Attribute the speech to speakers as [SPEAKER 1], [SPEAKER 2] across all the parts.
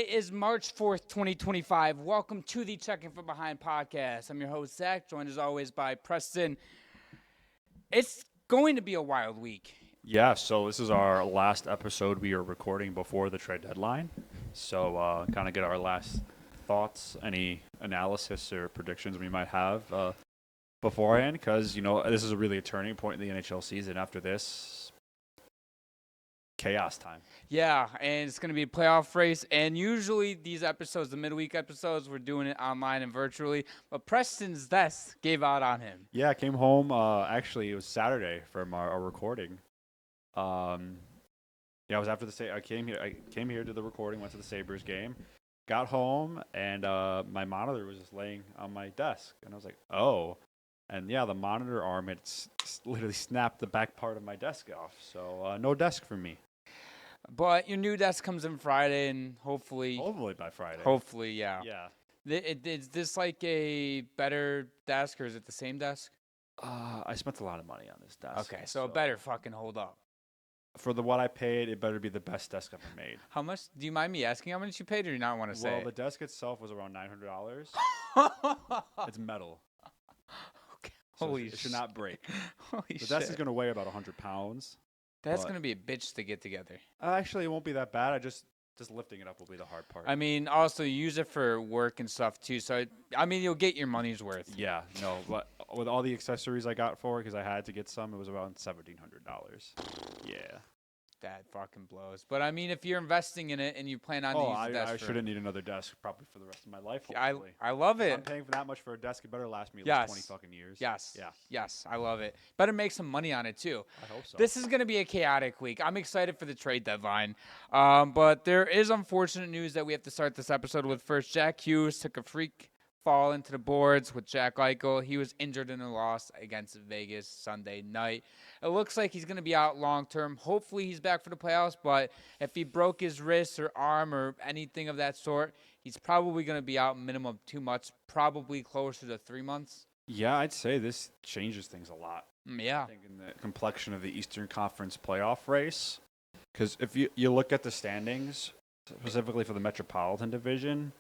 [SPEAKER 1] Today is March 4th, 2025. Welcome to the Checking from Behind podcast. I'm your host, Zach, joined as always by Preston. It's going to be a wild week.
[SPEAKER 2] Yeah, so this is our last episode we are recording before the trade deadline. So kind of get our last thoughts, any analysis or predictions we might have beforehand, because, this is really a turning point in the NHL season. After this, chaos time.
[SPEAKER 1] Yeah, and it's going to be a playoff race. And usually these episodes, the midweek episodes, we're doing it online and virtually. But Preston's desk gave out on him.
[SPEAKER 2] Yeah, I came home. Actually, it was Saturday from our recording. I was after the I came here to the recording, went to the Sabres game, got home, and my monitor was just laying on my desk, and I was like, oh. And yeah, the monitor arm had literally snapped the back part of my desk off. So no desk for me.
[SPEAKER 1] But your new desk comes in Friday, and hopefully
[SPEAKER 2] by Friday.
[SPEAKER 1] Hopefully, yeah.
[SPEAKER 2] Yeah.
[SPEAKER 1] Is this like a better desk, or is it the same desk?
[SPEAKER 2] I spent a lot of money on this desk.
[SPEAKER 1] Okay, so it better fucking hold up.
[SPEAKER 2] For what I paid, it better be the best desk ever made.
[SPEAKER 1] How much? Do you mind me asking how much you paid, or do you not want to say?
[SPEAKER 2] Well, the desk itself was around $900. It's metal.
[SPEAKER 1] Okay.
[SPEAKER 2] So
[SPEAKER 1] Holy
[SPEAKER 2] it should not break.
[SPEAKER 1] Holy
[SPEAKER 2] The
[SPEAKER 1] shit.
[SPEAKER 2] desk is going to weigh about 100 pounds.
[SPEAKER 1] That's going to be a bitch to get together.
[SPEAKER 2] Actually, it won't be that bad. Just lifting it up will be the hard part.
[SPEAKER 1] I mean, also, you use it for work and stuff, too. So, you'll get your money's worth.
[SPEAKER 2] Yeah, no. But with all the accessories I got for it, because I had to get some, it was around $1,700. Yeah.
[SPEAKER 1] That fucking blows. But, if you're investing in it and you plan on to use the desk
[SPEAKER 2] I shouldn't need another desk probably for the rest of my life,
[SPEAKER 1] I
[SPEAKER 2] hopefully.
[SPEAKER 1] love it.
[SPEAKER 2] If I'm paying for that much for a desk, it better last me like 20 fucking years.
[SPEAKER 1] Yes.
[SPEAKER 2] Yeah.
[SPEAKER 1] Yes, I love it. Better make some money on it, too.
[SPEAKER 2] I hope so.
[SPEAKER 1] This is going to be a chaotic week. I'm excited for the trade deadline. But there is unfortunate news that we have to start this episode with first. Jack Hughes took a freak fall into the boards with Jack Eichel. He was injured in a loss against Vegas Sunday night. It looks like he's going to be out long term. Hopefully he's back for the playoffs, but if he broke his wrist or arm or anything of that sort, he's probably going to be out minimum 2 months, probably closer to 3 months.
[SPEAKER 2] Yeah, I'd say this changes things a lot.
[SPEAKER 1] Yeah.
[SPEAKER 2] I think in the complexion of the Eastern Conference playoff race, because if you look at the standings, specifically for the Metropolitan Division,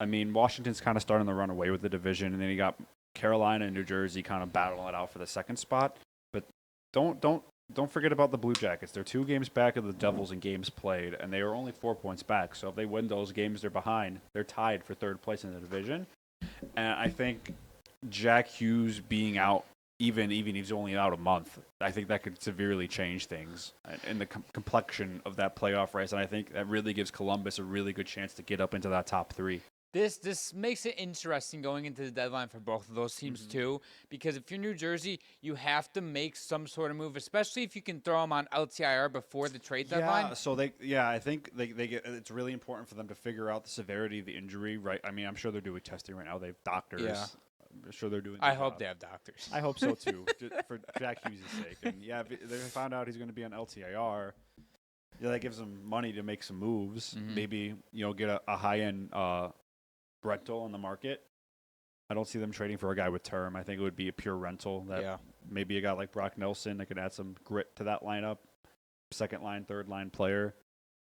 [SPEAKER 2] Washington's kind of starting to run away with the division, and then you got Carolina and New Jersey kind of battling it out for the second spot. But don't forget about the Blue Jackets. They're 2 games back of the Devils in games played, and they are only 4 points back. So if they win those games they're behind, they're tied for third place in the division. And I think Jack Hughes being out, even if he's only out a month, I think that could severely change things in the complexion of that playoff race. And I think that really gives Columbus a really good chance to get up into that top 3.
[SPEAKER 1] This makes it interesting going into the deadline for both of those teams too, because if you're New Jersey, you have to make some sort of move, especially if you can throw them on LTIR before the trade deadline.
[SPEAKER 2] Yeah, so I think they get. It's really important for them to figure out the severity of the injury, right? I'm sure they're doing testing right now. They have doctors.
[SPEAKER 1] Yeah.
[SPEAKER 2] I'm sure they're doing.
[SPEAKER 1] I hope they have doctors.
[SPEAKER 2] I hope so too, for Jack Hughes' sake. And yeah, if they found out he's going to be on LTIR, that gives them money to make some moves. Maybe get a high end rental on the market. I don't see them trading for a guy with term. I think it would be a pure rental. Maybe a guy like Brock Nelson that could add some grit to that lineup, second line, third line player.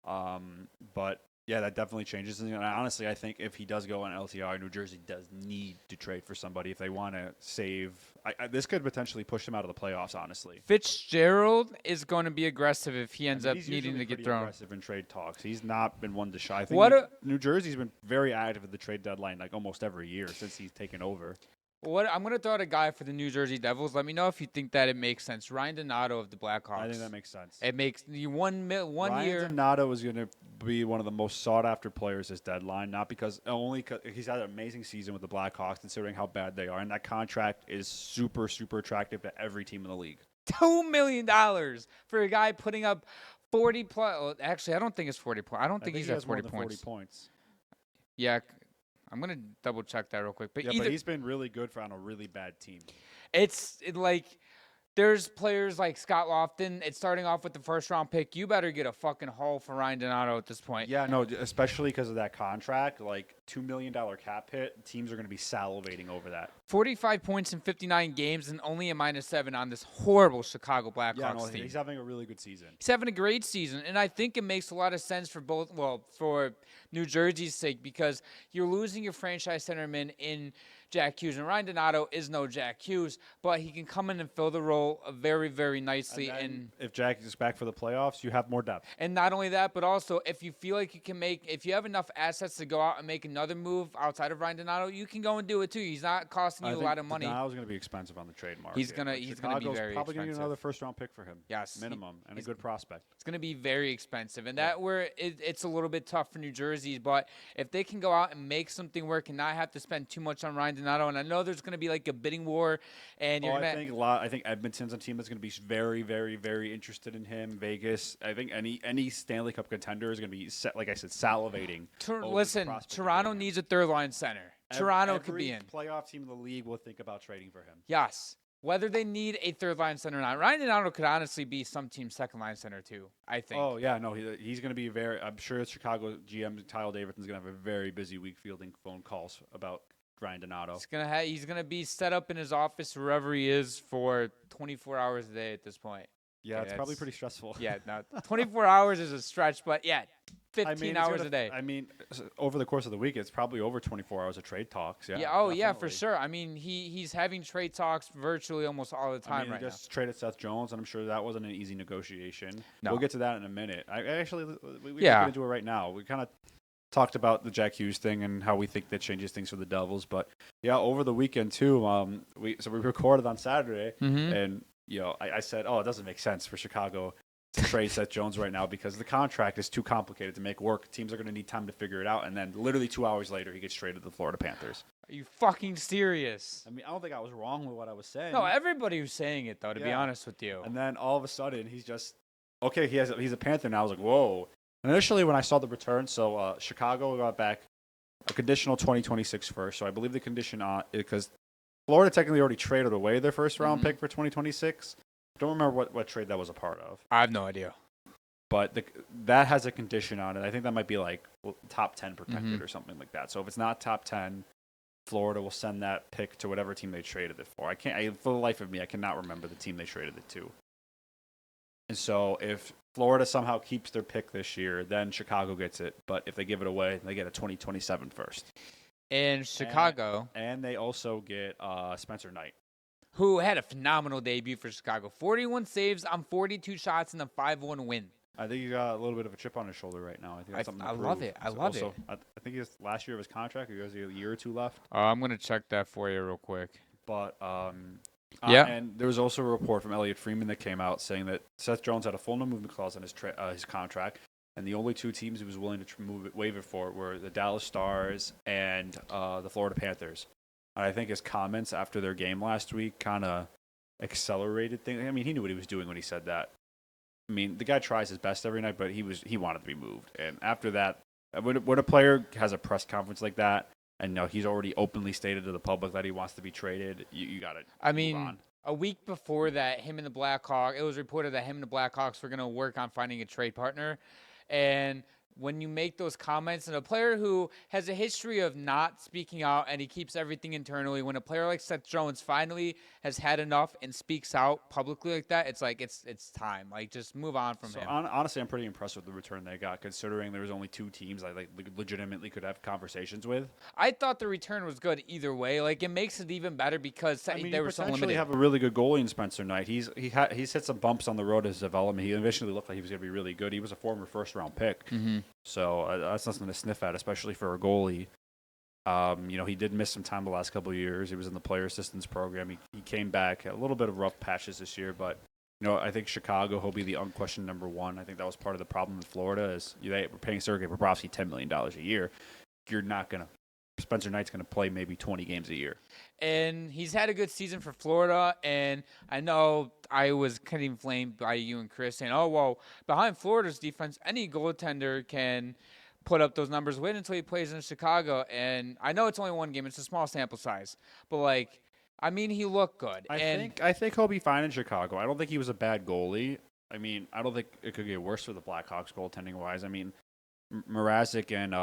[SPEAKER 2] But yeah, that definitely changes. And honestly, I think if he does go on LTR, New Jersey does need to trade for somebody if they want to save. This could potentially push them out of the playoffs, honestly.
[SPEAKER 1] Fitzgerald is going to be aggressive if he ends up needing to get thrown.
[SPEAKER 2] Aggressive in trade talks. He's not been one to shy. I think New Jersey's been very active at the trade deadline, like almost every year since he's taken over.
[SPEAKER 1] I'm going to throw out a guy for the New Jersey Devils. Let me know if you think that it makes sense. Ryan Donato of the Blackhawks.
[SPEAKER 2] I think that makes sense.
[SPEAKER 1] It makes you one year.
[SPEAKER 2] Ryan Donato is going to be one of the most sought-after players this deadline, not because he's had an amazing season with the Blackhawks, considering how bad they are, and that contract is super, super attractive to every team in the league.
[SPEAKER 1] $2 million for a guy putting up 40 plus. Well, actually, I don't think it's 40 points. I don't think he's at 40 points.
[SPEAKER 2] 40 points.
[SPEAKER 1] Yeah. I'm going to double check that real quick.
[SPEAKER 2] But he's been really good on a really bad team.
[SPEAKER 1] It's like There's players like Scott Lofton. It's starting off with the first-round pick. You better get a fucking haul for Ryan Donato at this point.
[SPEAKER 2] Yeah, no, especially because of that contract, like $2 million cap hit, teams are going to be salivating over that.
[SPEAKER 1] 45 points in 59 games and only a -7 on this horrible Chicago Blackhawks
[SPEAKER 2] Yeah, no,
[SPEAKER 1] team.
[SPEAKER 2] he's having a really good season.
[SPEAKER 1] He's having a great season, and I think it makes a lot of sense for for New Jersey's sake, because you're losing your franchise centerman in Jack Hughes, and Ryan Donato is no Jack Hughes, but he can come in and fill the role very, very nicely. And
[SPEAKER 2] if Jack is back for the playoffs, you have more depth.
[SPEAKER 1] And not only that, but also if you feel like if you have enough assets to go out and make another move outside of Ryan Donato, you can go and do it too. He's not costing you a lot of money.
[SPEAKER 2] Donato's going to be expensive on the trade market.
[SPEAKER 1] He's gonna be very
[SPEAKER 2] probably going to
[SPEAKER 1] expensive.
[SPEAKER 2] get another first-round pick for him.
[SPEAKER 1] Yes,
[SPEAKER 2] minimum, and a good prospect.
[SPEAKER 1] It's going to be very expensive, and it's a little bit tough for New Jersey. But if they can go out and make something work and not have to spend too much on Ryan Donato, and I know there's going to be like a bidding war, and
[SPEAKER 2] I think Edmonton's a team that's going to be very, very, very interested in him. Vegas, I think any Stanley Cup contender is going to be, like I said, salivating.
[SPEAKER 1] Listen, Toronto needs a third-line center. Toronto could be in.
[SPEAKER 2] Every playoff team in the league will think about trading for him.
[SPEAKER 1] Yes. Whether they need a third-line center or not. Ryan Donato could honestly be some team's second-line center too, I think.
[SPEAKER 2] Oh, yeah. No, he's going to be I'm sure Chicago GM Tyler Davidson's going to have a very busy week fielding phone calls about Ryan Donato.
[SPEAKER 1] He's gonna be set up in his office wherever he is for 24 hours a day at this point.
[SPEAKER 2] Yeah, it's probably pretty stressful.
[SPEAKER 1] Yeah, no, 24 hours is a stretch, but yeah, 15 hours a day.
[SPEAKER 2] I mean, over the course of the week, it's probably over 24 hours of trade talks. Yeah.
[SPEAKER 1] Yeah, for sure. I mean, he's having trade talks virtually almost all the time right now.
[SPEAKER 2] He just traded Seth Jones, and I'm sure that wasn't an easy negotiation.
[SPEAKER 1] No.
[SPEAKER 2] We'll get to that in a minute. We can get into it right now. We kind of talked about the Jack Hughes thing and how we think that changes things for the Devils, but yeah, over the weekend too. We recorded on Saturday, and I said, it doesn't make sense for Chicago to trade Seth Jones right now because the contract is too complicated to make work. Teams are going to need time to figure it out, and then literally 2 hours later, he gets traded to the Florida Panthers.
[SPEAKER 1] Are you fucking serious?
[SPEAKER 2] I mean, I don't think I was wrong with what I was saying.
[SPEAKER 1] No, everybody was saying it though. To be honest with you,
[SPEAKER 2] and then all of a sudden, he's just okay. He's a Panther now. I was like, whoa. Initially, when I saw the return, so Chicago got back a conditional 2026 first. So I believe the condition on because Florida technically already traded away their first round pick for 2026. Don't remember what trade that was a part of.
[SPEAKER 1] I have no idea.
[SPEAKER 2] But that has a condition on it. I think that might be like top 10 protected or something like that. So if it's not top 10, Florida will send that pick to whatever team they traded it for. For the life of me, I cannot remember the team they traded it to. And so if Florida somehow keeps their pick this year, then Chicago gets it. But if they give it away, they get a 2027 first.
[SPEAKER 1] In Chicago.
[SPEAKER 2] And they also get Spencer Knight,
[SPEAKER 1] who had a phenomenal debut for Chicago. 41 saves on 42 shots and a 5-1 win.
[SPEAKER 2] I think he got a little bit of a chip on his shoulder right now. I think that's something to prove.
[SPEAKER 1] Love it. I love it.
[SPEAKER 2] I think it's last year of his contract. He has a year or two left.
[SPEAKER 1] I'm going to check that for you real quick.
[SPEAKER 2] But
[SPEAKER 1] yeah.
[SPEAKER 2] And there was also a report from Elliot Freeman that came out saying that Seth Jones had a full no movement clause in his contract, and the only two teams he was willing to waive it for were the Dallas Stars and the Florida Panthers. And I think his comments after their game last week kind of accelerated things. I mean, he knew what he was doing when he said that. I mean, the guy tries his best every night, but he wanted to be moved. And after that, when a player has a press conference like that, and he's already openly stated to the public that he wants to be traded, you got to move on.
[SPEAKER 1] A week before that, it was reported that him and the Blackhawks were going to work on finding a trade partner. And when you make those comments, and a player who has a history of not speaking out and he keeps everything internally, when a player like Seth Jones finally has had enough and speaks out publicly like that, it's like it's time. Like, just move on from him.
[SPEAKER 2] Honestly, I'm pretty impressed with the return they got, considering there was only two teams I legitimately could have conversations with.
[SPEAKER 1] I thought the return was good either way. Like, it makes it even better because they were so limited.
[SPEAKER 2] You have a really good goalie in Spencer Knight. He's hit some bumps on the road as development. He eventually looked like he was going to be really good. He was a former first-round pick. So that's nothing to sniff at, especially for a goalie. He did miss some time the last couple of years. He was in the player assistance program. He came back. A little bit of rough patches this year, but I think Chicago, he'll be the unquestioned number one. I think that was part of the problem in Florida is they were paying Sergei Bobrovsky $10 million a year. You're not going to Spencer Knight's going to play maybe 20 games a year.
[SPEAKER 1] And he's had a good season for Florida, and I know I was kind of inflamed by you and Chris saying, oh, well, behind Florida's defense, any goaltender can put up those numbers. Wait until he plays in Chicago. And I know it's only one game. It's a small sample size. But, I mean, he looked good.
[SPEAKER 2] I think he'll be fine in Chicago. I don't think he was a bad goalie. I mean, I don't think it could get worse for the Blackhawks goaltending wise. I mean, Mrazek and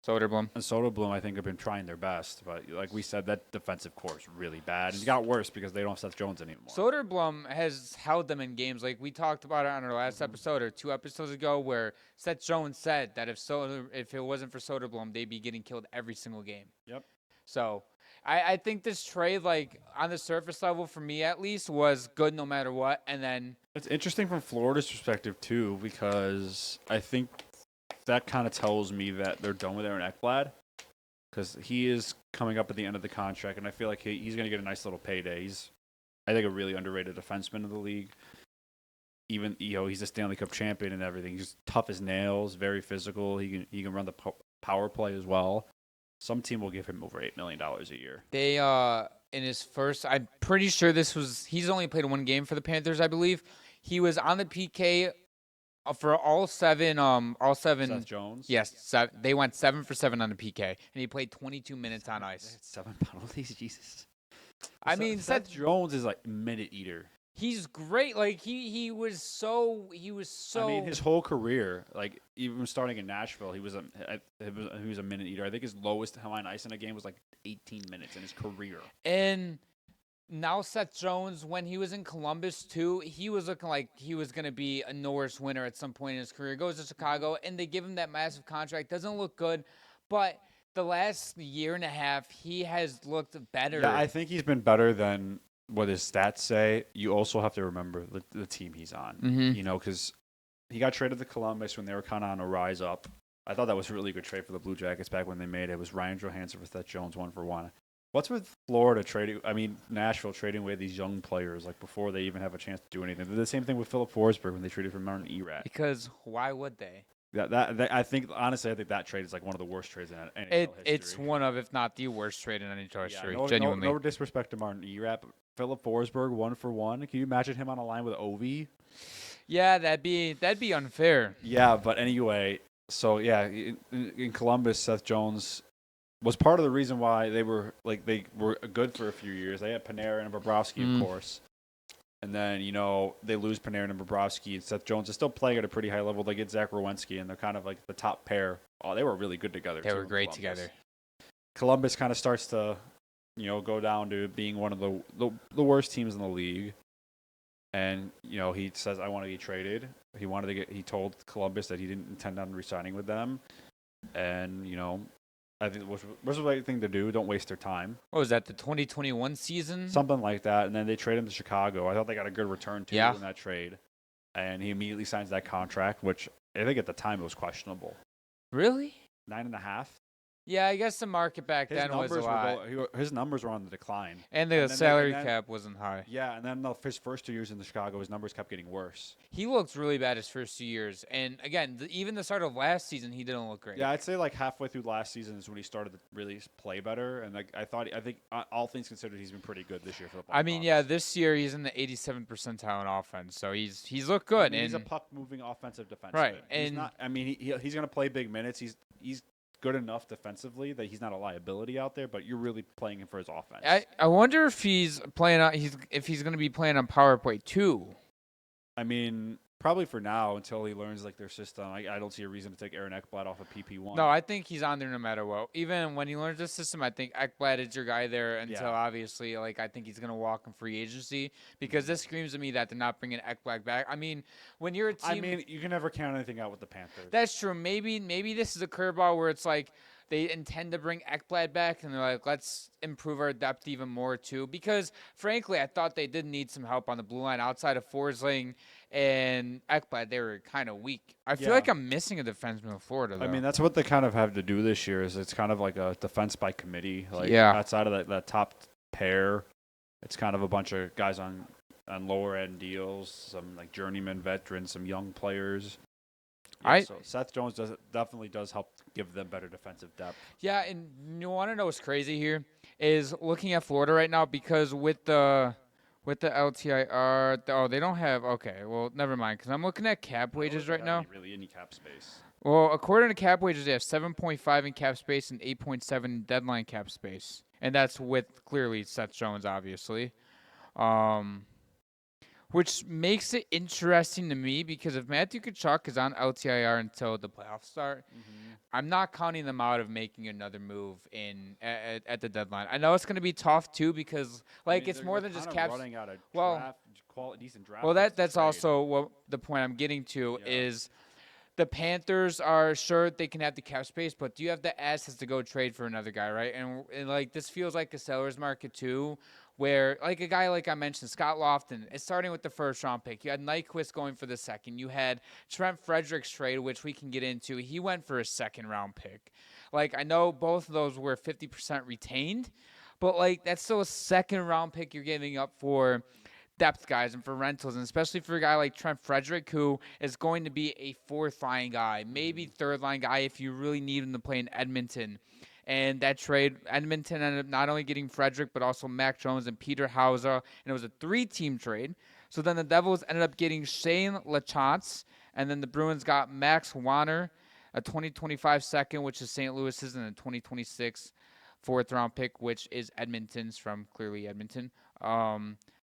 [SPEAKER 2] Soderblom, I think, have been trying their best. But like we said, that defensive core is really bad. And it got worse because they don't have Seth Jones anymore.
[SPEAKER 1] Soderblom has held them in games. Like we talked about it on our last episode or 2 episodes ago, where Seth Jones said that if it wasn't for Soderblom, they'd be getting killed every single game.
[SPEAKER 2] Yep.
[SPEAKER 1] So I think this trade, like on the surface level, for me at least, was good no matter what. And then
[SPEAKER 2] it's interesting from Florida's perspective too, because I think that kind of tells me that they're done with Aaron Ekblad, because he is coming up at the end of the contract, and I feel like he's going to get a nice little payday. He's, I think, a really underrated defenseman in the league. Even he's a Stanley Cup champion and everything. He's tough as nails, very physical. He can run the power play as well. Some team will give him over $8 million a year.
[SPEAKER 1] They in his first, I'm pretty sure he's only played 1 game for the Panthers, I believe. He was on the PK for all seven.
[SPEAKER 2] Seth Jones.
[SPEAKER 1] Yes, they went 7 for 7 on the PK, and he played 22 minutes on ice.
[SPEAKER 2] 7 penalties, Jesus.
[SPEAKER 1] I mean,
[SPEAKER 2] Seth Jones is like minute eater.
[SPEAKER 1] He's great. Like he was so. I
[SPEAKER 2] mean, his whole career, like even starting in Nashville, he was a minute eater. I think his lowest time on ice in a game was like 18 minutes in his career.
[SPEAKER 1] And now Seth Jones, when he was in Columbus too, he was looking like he was going to be a Norris winner at some point in his career. Goes to Chicago, and they give him that massive contract. Doesn't look good, but the last year and a half, he has looked better.
[SPEAKER 2] Yeah, I think he's been better than what his stats say. You also have to remember the team he's on.
[SPEAKER 1] Mm-hmm.
[SPEAKER 2] Because he got traded to Columbus when they were kind of on a rise up. I thought that was a really good trade for the Blue Jackets back when they made it. It was Ryan Johansson for Seth Jones 1-for-1. What's with Nashville trading away these young players like before they even have a chance to do anything? They did the same thing with Philip Forsberg when they traded for Martin Erat.
[SPEAKER 1] Because why would they?
[SPEAKER 2] I think that trade is like one of the worst trades in NHL history.
[SPEAKER 1] It's one of, if not the worst trade in NHL history.
[SPEAKER 2] No,
[SPEAKER 1] genuinely.
[SPEAKER 2] No disrespect to Martin Erat, but Philip Forsberg 1-for-1. Can you imagine him on a line with Ovi?
[SPEAKER 1] Yeah, that'd be unfair.
[SPEAKER 2] Yeah, but anyway, so yeah, in Columbus, Seth Jones was part of the reason why they were good for a few years. They had Panarin and Bobrovsky, of course. And then, they lose Panarin and Bobrovsky, and Seth Jones is still playing at a pretty high level. They get Zach Werenski, and they're kind of like the top pair. Oh, they were really good together.
[SPEAKER 1] They were great together.
[SPEAKER 2] Columbus kind of starts to, go down to being one of the worst teams in the league. And, he says, I want to get traded. He told Columbus that he didn't intend on re-signing with them. And, I think it was the right thing to do. Don't waste their time.
[SPEAKER 1] What was that, the 2021 season?
[SPEAKER 2] Something like that. And then they trade him to Chicago. I thought they got a good return, too, in that trade. And he immediately signs that contract, which I think at the time it was questionable.
[SPEAKER 1] Really?
[SPEAKER 2] 9.5?
[SPEAKER 1] Yeah, I guess the market back then was a lot.
[SPEAKER 2] His numbers were on the decline.
[SPEAKER 1] And the salary cap wasn't high.
[SPEAKER 2] Yeah, and then his first 2 years in Chicago, his numbers kept getting worse.
[SPEAKER 1] He looked really bad his first 2 years. And, again, even the start of last season, he didn't look great.
[SPEAKER 2] Yeah, I'd say like halfway through last season is when he started to really play better. And I think all things considered, he's been pretty good this year for the Blackhawks.
[SPEAKER 1] I mean, yeah, this year he's in the 87th percentile in offense. So he's looked good.
[SPEAKER 2] He's a puck-moving offensive defenseman.
[SPEAKER 1] Right.
[SPEAKER 2] He's not. I mean, he's going to play big minutes. He's good enough defensively that he's not a liability out there, but you're really playing him for his offense.
[SPEAKER 1] I wonder if he's playing on if he's going to be playing on power play too.
[SPEAKER 2] I mean, probably for now until he learns their system. I don't see a reason to take Aaron Ekblad off of PP1.
[SPEAKER 1] No, I think he's on there no matter what. Even when he learns the system, I think Ekblad is your guy there until obviously I think he's going to walk in free agency, because this screams to me that they're not bringing Ekblad back. I mean, when you're a team,
[SPEAKER 2] I mean, you can never count anything out with the Panthers.
[SPEAKER 1] That's true. Maybe this is a curveball where it's like they intend to bring Ekblad back, and they're like, let's improve our depth even more too. Because frankly, I thought they did need some help on the blue line outside of Forsling and Ekblad. They were kind of weak. I feel like I'm missing a defenseman in Florida, though.
[SPEAKER 2] I mean, that's what they kind of have to do this year. Is it's kind of like a defense by committee. Outside of that top pair, it's kind of a bunch of guys on lower end deals, some journeyman veterans, some young players. So Seth Jones definitely does help give them better defensive depth. Yeah,
[SPEAKER 1] and you want to know what's crazy here is looking at Florida right now, because with the LTIR, they don't have. Okay, well, never mind, because I'm looking at cap wages right now.
[SPEAKER 2] Really, any cap space.
[SPEAKER 1] Well, according to cap wages, they have 7.5 in cap space and 8.7 in deadline cap space, and that's with clearly Seth Jones, obviously. Um, which makes it interesting to me because if Matthew Tkachuk is on LTIR until the playoffs start, I'm not counting them out of making another move at the deadline. I know it's going to be tough too because it's more than just caps.
[SPEAKER 2] running out of
[SPEAKER 1] Well,
[SPEAKER 2] decent draft.
[SPEAKER 1] well,
[SPEAKER 2] picks to
[SPEAKER 1] that's
[SPEAKER 2] trade.
[SPEAKER 1] also what the point I'm getting to
[SPEAKER 2] Yeah.
[SPEAKER 1] is the Panthers are sure they can have the cap space, but do you have the assets to go trade for another guy, right? And like this feels like a seller's market too, where like a guy like I mentioned, Scott Lofton, is starting with the first round pick. You had Nyquist going for the second. You had Trent Frederic's trade, which we can get into. He went for a second round pick. Like I know both of those were 50% retained, but like that's still a second round pick you're giving up for depth guys and for rentals, and especially for a guy like Trent Frederic, who is going to be a fourth line guy, maybe third line guy if you really need him to play in Edmonton. And that trade, Edmonton ended up not only getting Frederic, but also Mac Jones and Peter Hauser, and it was a 3-team trade. So then the Devils ended up getting Shane Lachance, and then the Bruins got Max Wanner, a 2025 second, which is St. Louis's, and a 2026 fourth-round pick, which is Edmonton's from clearly Edmonton.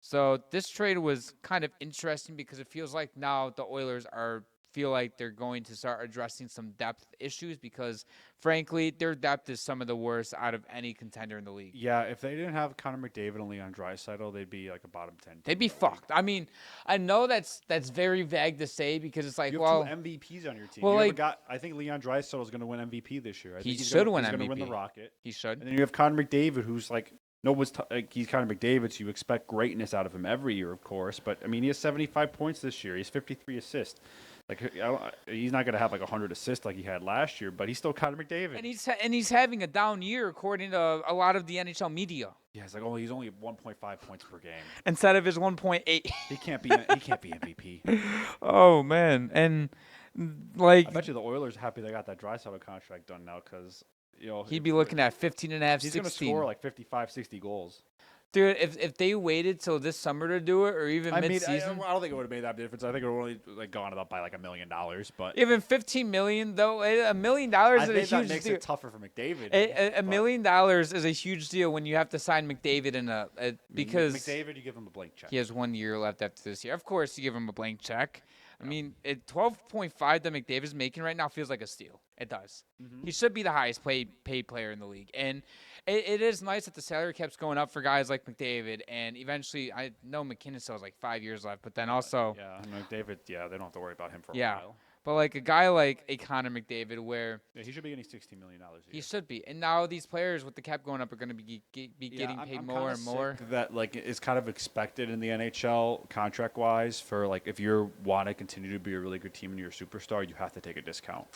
[SPEAKER 1] So this trade was kind of interesting because it feels like now the Oilers feel like they're going to start addressing some depth issues because, frankly, their depth is some of the worst out of any contender in the league.
[SPEAKER 2] Yeah, if they didn't have Connor McDavid and Leon Draisaitl, they'd be like a bottom 10.
[SPEAKER 1] They'd be fucked. I mean, I know that's very vague to say because it's like,
[SPEAKER 2] You have two MVPs on your team.
[SPEAKER 1] well,
[SPEAKER 2] I think Leon Draisaitl is going to win MVP this year. I think
[SPEAKER 1] he should win
[SPEAKER 2] He's going to
[SPEAKER 1] MVP.
[SPEAKER 2] win the Rocket.
[SPEAKER 1] He should.
[SPEAKER 2] And then you have Connor McDavid, who's like he's Connor McDavid, so you expect greatness out of him every year, of course. But I mean, he has 75 points this year. He's 53 assists. Like he's not going to have like 100 assists like he had last year, but he's still Connor McDavid.
[SPEAKER 1] And he's having a down year according to a lot of the NHL media.
[SPEAKER 2] Yeah, it's like he's only 1.5 points per game
[SPEAKER 1] instead of his 1.8.
[SPEAKER 2] He can't be MVP.
[SPEAKER 1] Oh man, and like
[SPEAKER 2] I bet you the Oilers are happy they got that Draisaitl contract done now because
[SPEAKER 1] he'd be looking at 15 and a half,
[SPEAKER 2] he's
[SPEAKER 1] 16.
[SPEAKER 2] going to score like 55, 60 goals.
[SPEAKER 1] Dude, if they waited till this summer to do it, or even mid-season,
[SPEAKER 2] I don't think it would have made that difference. I think it would have only gone up by like $1 million. But
[SPEAKER 1] even $15 million though, $1 million is a huge
[SPEAKER 2] that makes
[SPEAKER 1] deal.
[SPEAKER 2] it tougher for McDavid.
[SPEAKER 1] $1 million is a huge deal when you have to sign McDavid because
[SPEAKER 2] McDavid, you give him a blank check.
[SPEAKER 1] He has 1 year left after this year. Of course, you give him a blank check. I mean, 12.5 that McDavid's making right now feels like a steal. It does. He should be the highest paid player in the league. And it is nice that the salary cap's going up for guys like McDavid. And eventually, I know McKinnon still has like 5 years left. But then also...
[SPEAKER 2] Yeah, McDavid, they don't have to worry about him for a while.
[SPEAKER 1] But like a guy like a Connor McDavid where...
[SPEAKER 2] Yeah, he should be getting $16 million a year.
[SPEAKER 1] He should be. And now these players with the cap going up are going to be getting paid more and more.
[SPEAKER 2] That like is kind of expected in the NHL contract-wise for like if you want to continue to be a really good team and you're a superstar, you have to take a discount.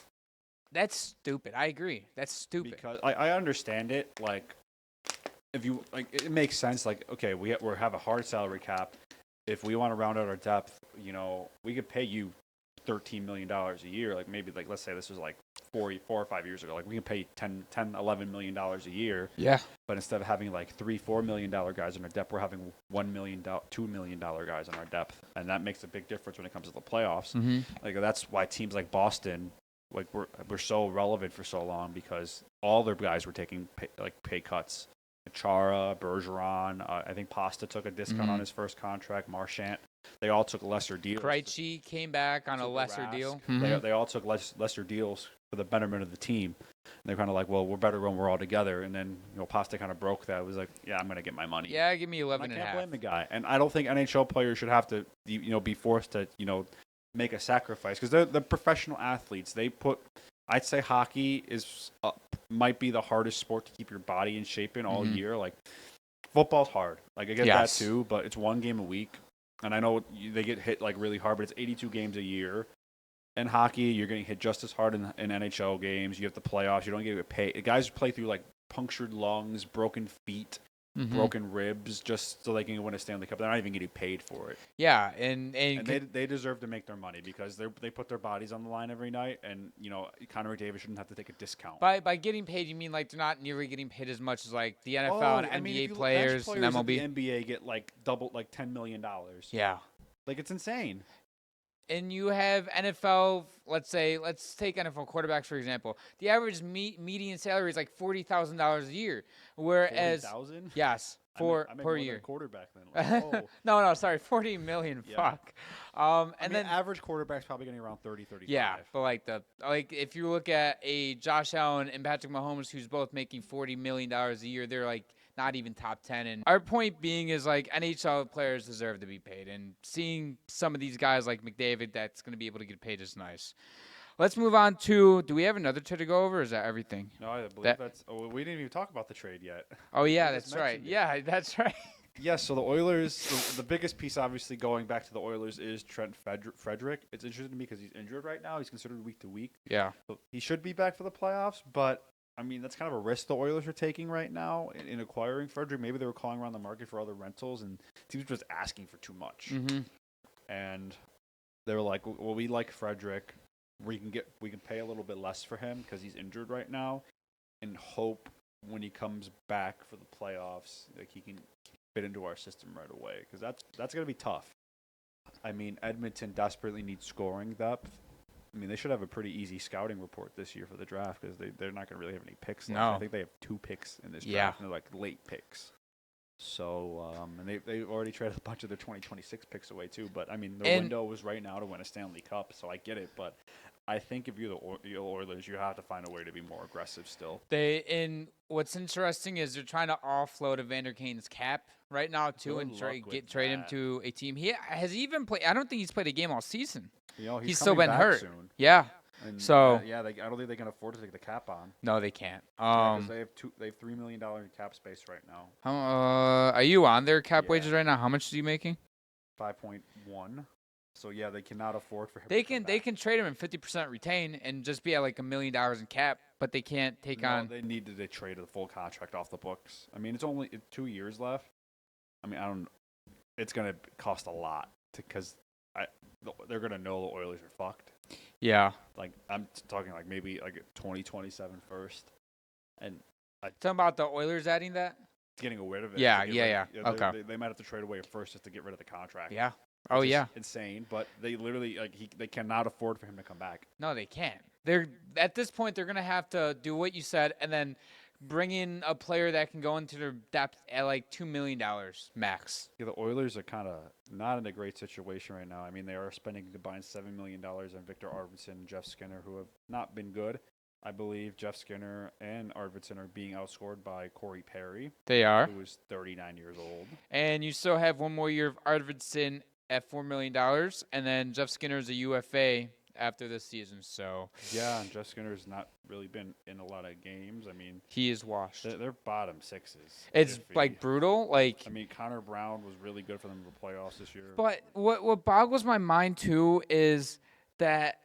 [SPEAKER 1] That's stupid. I agree. That's stupid.
[SPEAKER 2] Because I understand it. Like, if you like, it makes sense. Like, okay, we have a hard salary cap. If we want to round out our depth, we could pay you $13 million a year. Like maybe like let's say this was like 4 or 5 years ago. Like we can pay $11 million a year.
[SPEAKER 1] Yeah.
[SPEAKER 2] But instead of having like $3-4 million guys on our depth, we're having $1 million, $2 million guys on our depth, and that makes a big difference when it comes to the playoffs.
[SPEAKER 1] Mm-hmm.
[SPEAKER 2] Like that's why teams like Boston. Like we're so relevant for so long because all their guys were taking pay cuts. Chara, Bergeron, I think Pasta took a discount on his first contract. Marchand, they all took lesser deals.
[SPEAKER 1] Krejci came back on a lesser deal.
[SPEAKER 2] They all took lesser deals for the betterment of the team. And they're kind of like, well, we're better when we're all together. And then Pasta kind of broke that. It was like, yeah, I'm going to get my money.
[SPEAKER 1] Yeah, give me 11 and a half.
[SPEAKER 2] I can't blame the guy. And I don't think NHL players should have to be forced to make a sacrifice because they're the professional athletes. I'd say hockey might be the hardest sport to keep your body in shape in all year. Like football's hard. Like I get that too, but it's one game a week, and I know they get hit like really hard, but it's 82 games a year. In hockey, you're getting hit just as hard in NHL games. You have the playoffs. You don't get paid. The guys play through like punctured lungs, broken feet. Broken ribs just so they can win a Stanley Cup. They're not even getting paid for it.
[SPEAKER 1] Yeah,
[SPEAKER 2] and they deserve to make their money because they put their bodies on the line every night. And Connor McDavid shouldn't have to take a discount.
[SPEAKER 1] By getting paid, you mean like they're not nearly getting paid as much as like the NFL and NBA players and MLB.
[SPEAKER 2] The NBA get like double, like $10 million.
[SPEAKER 1] Yeah,
[SPEAKER 2] like it's insane.
[SPEAKER 1] and you have NFL, let's take NFL quarterbacks for example. The average median salary is like $40,000 a year, whereas
[SPEAKER 2] 40,000?
[SPEAKER 1] yes,
[SPEAKER 2] I make
[SPEAKER 1] per
[SPEAKER 2] more than
[SPEAKER 1] year.
[SPEAKER 2] a quarterback then. Like, oh,
[SPEAKER 1] No, sorry, 40 million.
[SPEAKER 2] yeah.
[SPEAKER 1] Fuck.
[SPEAKER 2] I
[SPEAKER 1] And
[SPEAKER 2] mean,
[SPEAKER 1] then
[SPEAKER 2] average quarterback's probably getting around 30, 35.
[SPEAKER 1] yeah, but like if you look at a Josh Allen and Patrick Mahomes, who's both making $40 million a year, they're like not even top 10. And our point being is like NHL players deserve to be paid, and seeing some of these guys like McDavid that's going to be able to get paid is nice. Let's move on to. Do we have another trade to go over? Or is that everything?
[SPEAKER 2] No, I believe
[SPEAKER 1] That-
[SPEAKER 2] that's. Oh, we didn't even talk about the trade yet.
[SPEAKER 1] Oh yeah,
[SPEAKER 2] We just
[SPEAKER 1] that's right.
[SPEAKER 2] mentioned it.
[SPEAKER 1] Yeah, that's right.
[SPEAKER 2] Yes, so the Oilers, the biggest piece, obviously, going back to the Oilers is Trent Fredric. It's interesting to me because he's injured right now. He's considered week to week.
[SPEAKER 1] Yeah.
[SPEAKER 2] So he should be back for the playoffs, but, I mean, that's kind of a risk the Oilers are taking right now in acquiring Fredric. Maybe they were calling around the market for other rentals, and teams were just asking for too much.
[SPEAKER 1] Mm-hmm.
[SPEAKER 2] And they were like, well, we like Fredric. We can pay a little bit less for him because he's injured right now, and hope when he comes back for the playoffs, like he can fit into our system right away, because that's going to be tough. I mean, Edmonton desperately needs scoring depth. I mean, they should have a pretty easy scouting report this year for the draft because they're not going to really have any picks left.
[SPEAKER 1] No.
[SPEAKER 2] I think they have 2 picks in this draft,
[SPEAKER 1] Yeah.
[SPEAKER 2] and they're like late picks. So, and they've already traded a bunch of their 2026 picks away too. But, I mean, their window was right now to win a Stanley Cup, so I get it. But I think if you're the Oilers, you have to find a way to be more aggressive still.
[SPEAKER 1] And what's interesting is they're trying to offload Evander Kane's cap right now too,
[SPEAKER 2] Good
[SPEAKER 1] and
[SPEAKER 2] luck with
[SPEAKER 1] trade him
[SPEAKER 2] that.
[SPEAKER 1] to a team. Has he even played? I don't think he's played a game all season.
[SPEAKER 2] You know,
[SPEAKER 1] He's still
[SPEAKER 2] coming
[SPEAKER 1] been
[SPEAKER 2] back
[SPEAKER 1] hurt.
[SPEAKER 2] soon.
[SPEAKER 1] Yeah.
[SPEAKER 2] And
[SPEAKER 1] So-
[SPEAKER 2] I don't think they can afford to take the cap on.
[SPEAKER 1] No, they can't.
[SPEAKER 2] Because they have $3 million in cap space right now.
[SPEAKER 1] Are you on their cap
[SPEAKER 2] Yeah.
[SPEAKER 1] wages right now? How much is he making?
[SPEAKER 2] 5.1. So yeah, they cannot afford for him.
[SPEAKER 1] They
[SPEAKER 2] to come
[SPEAKER 1] can
[SPEAKER 2] back.
[SPEAKER 1] trade him and 50% retain and just be at like $1 million in cap, but they can't take
[SPEAKER 2] No,
[SPEAKER 1] on.
[SPEAKER 2] they need to trade the full contract off the books. I mean, it's only 2 years left. I mean, I don't. It's gonna cost a lot because they're gonna know the Oilers are fucked.
[SPEAKER 1] Yeah.
[SPEAKER 2] Like I'm talking like maybe like 2027 first, and
[SPEAKER 1] Talking about the Oilers adding that.
[SPEAKER 2] getting aware of it.
[SPEAKER 1] Yeah,
[SPEAKER 2] to get
[SPEAKER 1] yeah,
[SPEAKER 2] rid-
[SPEAKER 1] yeah. Okay.
[SPEAKER 2] They might have to trade away first just to get rid of the contract.
[SPEAKER 1] Yeah. Oh
[SPEAKER 2] which is
[SPEAKER 1] yeah.
[SPEAKER 2] insane. But they literally they cannot afford for him to come back.
[SPEAKER 1] No, they can't. They're at this point they're gonna have to do what you said and then bring in a player that can go into their depth at like $2 million max.
[SPEAKER 2] Yeah, the Oilers are kind of not in a great situation right now. I mean, they are spending a combined $7 million on Victor Arvidsson and Jeff Skinner, who have not been good. I believe Jeff Skinner and Arvidsson are being outscored by Corey Perry,
[SPEAKER 1] They are.
[SPEAKER 2] who is 39 years old.
[SPEAKER 1] And you still have one more year of Arvidsson at $4 million, and then Jeff Skinner is a UFA after this season, so
[SPEAKER 2] Yeah, and Jeff Skinner's not really been in a lot of games. I mean,
[SPEAKER 1] he is washed.
[SPEAKER 2] they're bottom sixes.
[SPEAKER 1] It's
[SPEAKER 2] iffy.
[SPEAKER 1] like brutal, like.
[SPEAKER 2] I mean, Connor Brown was really good for them in the playoffs this year.
[SPEAKER 1] But what boggles my mind too is that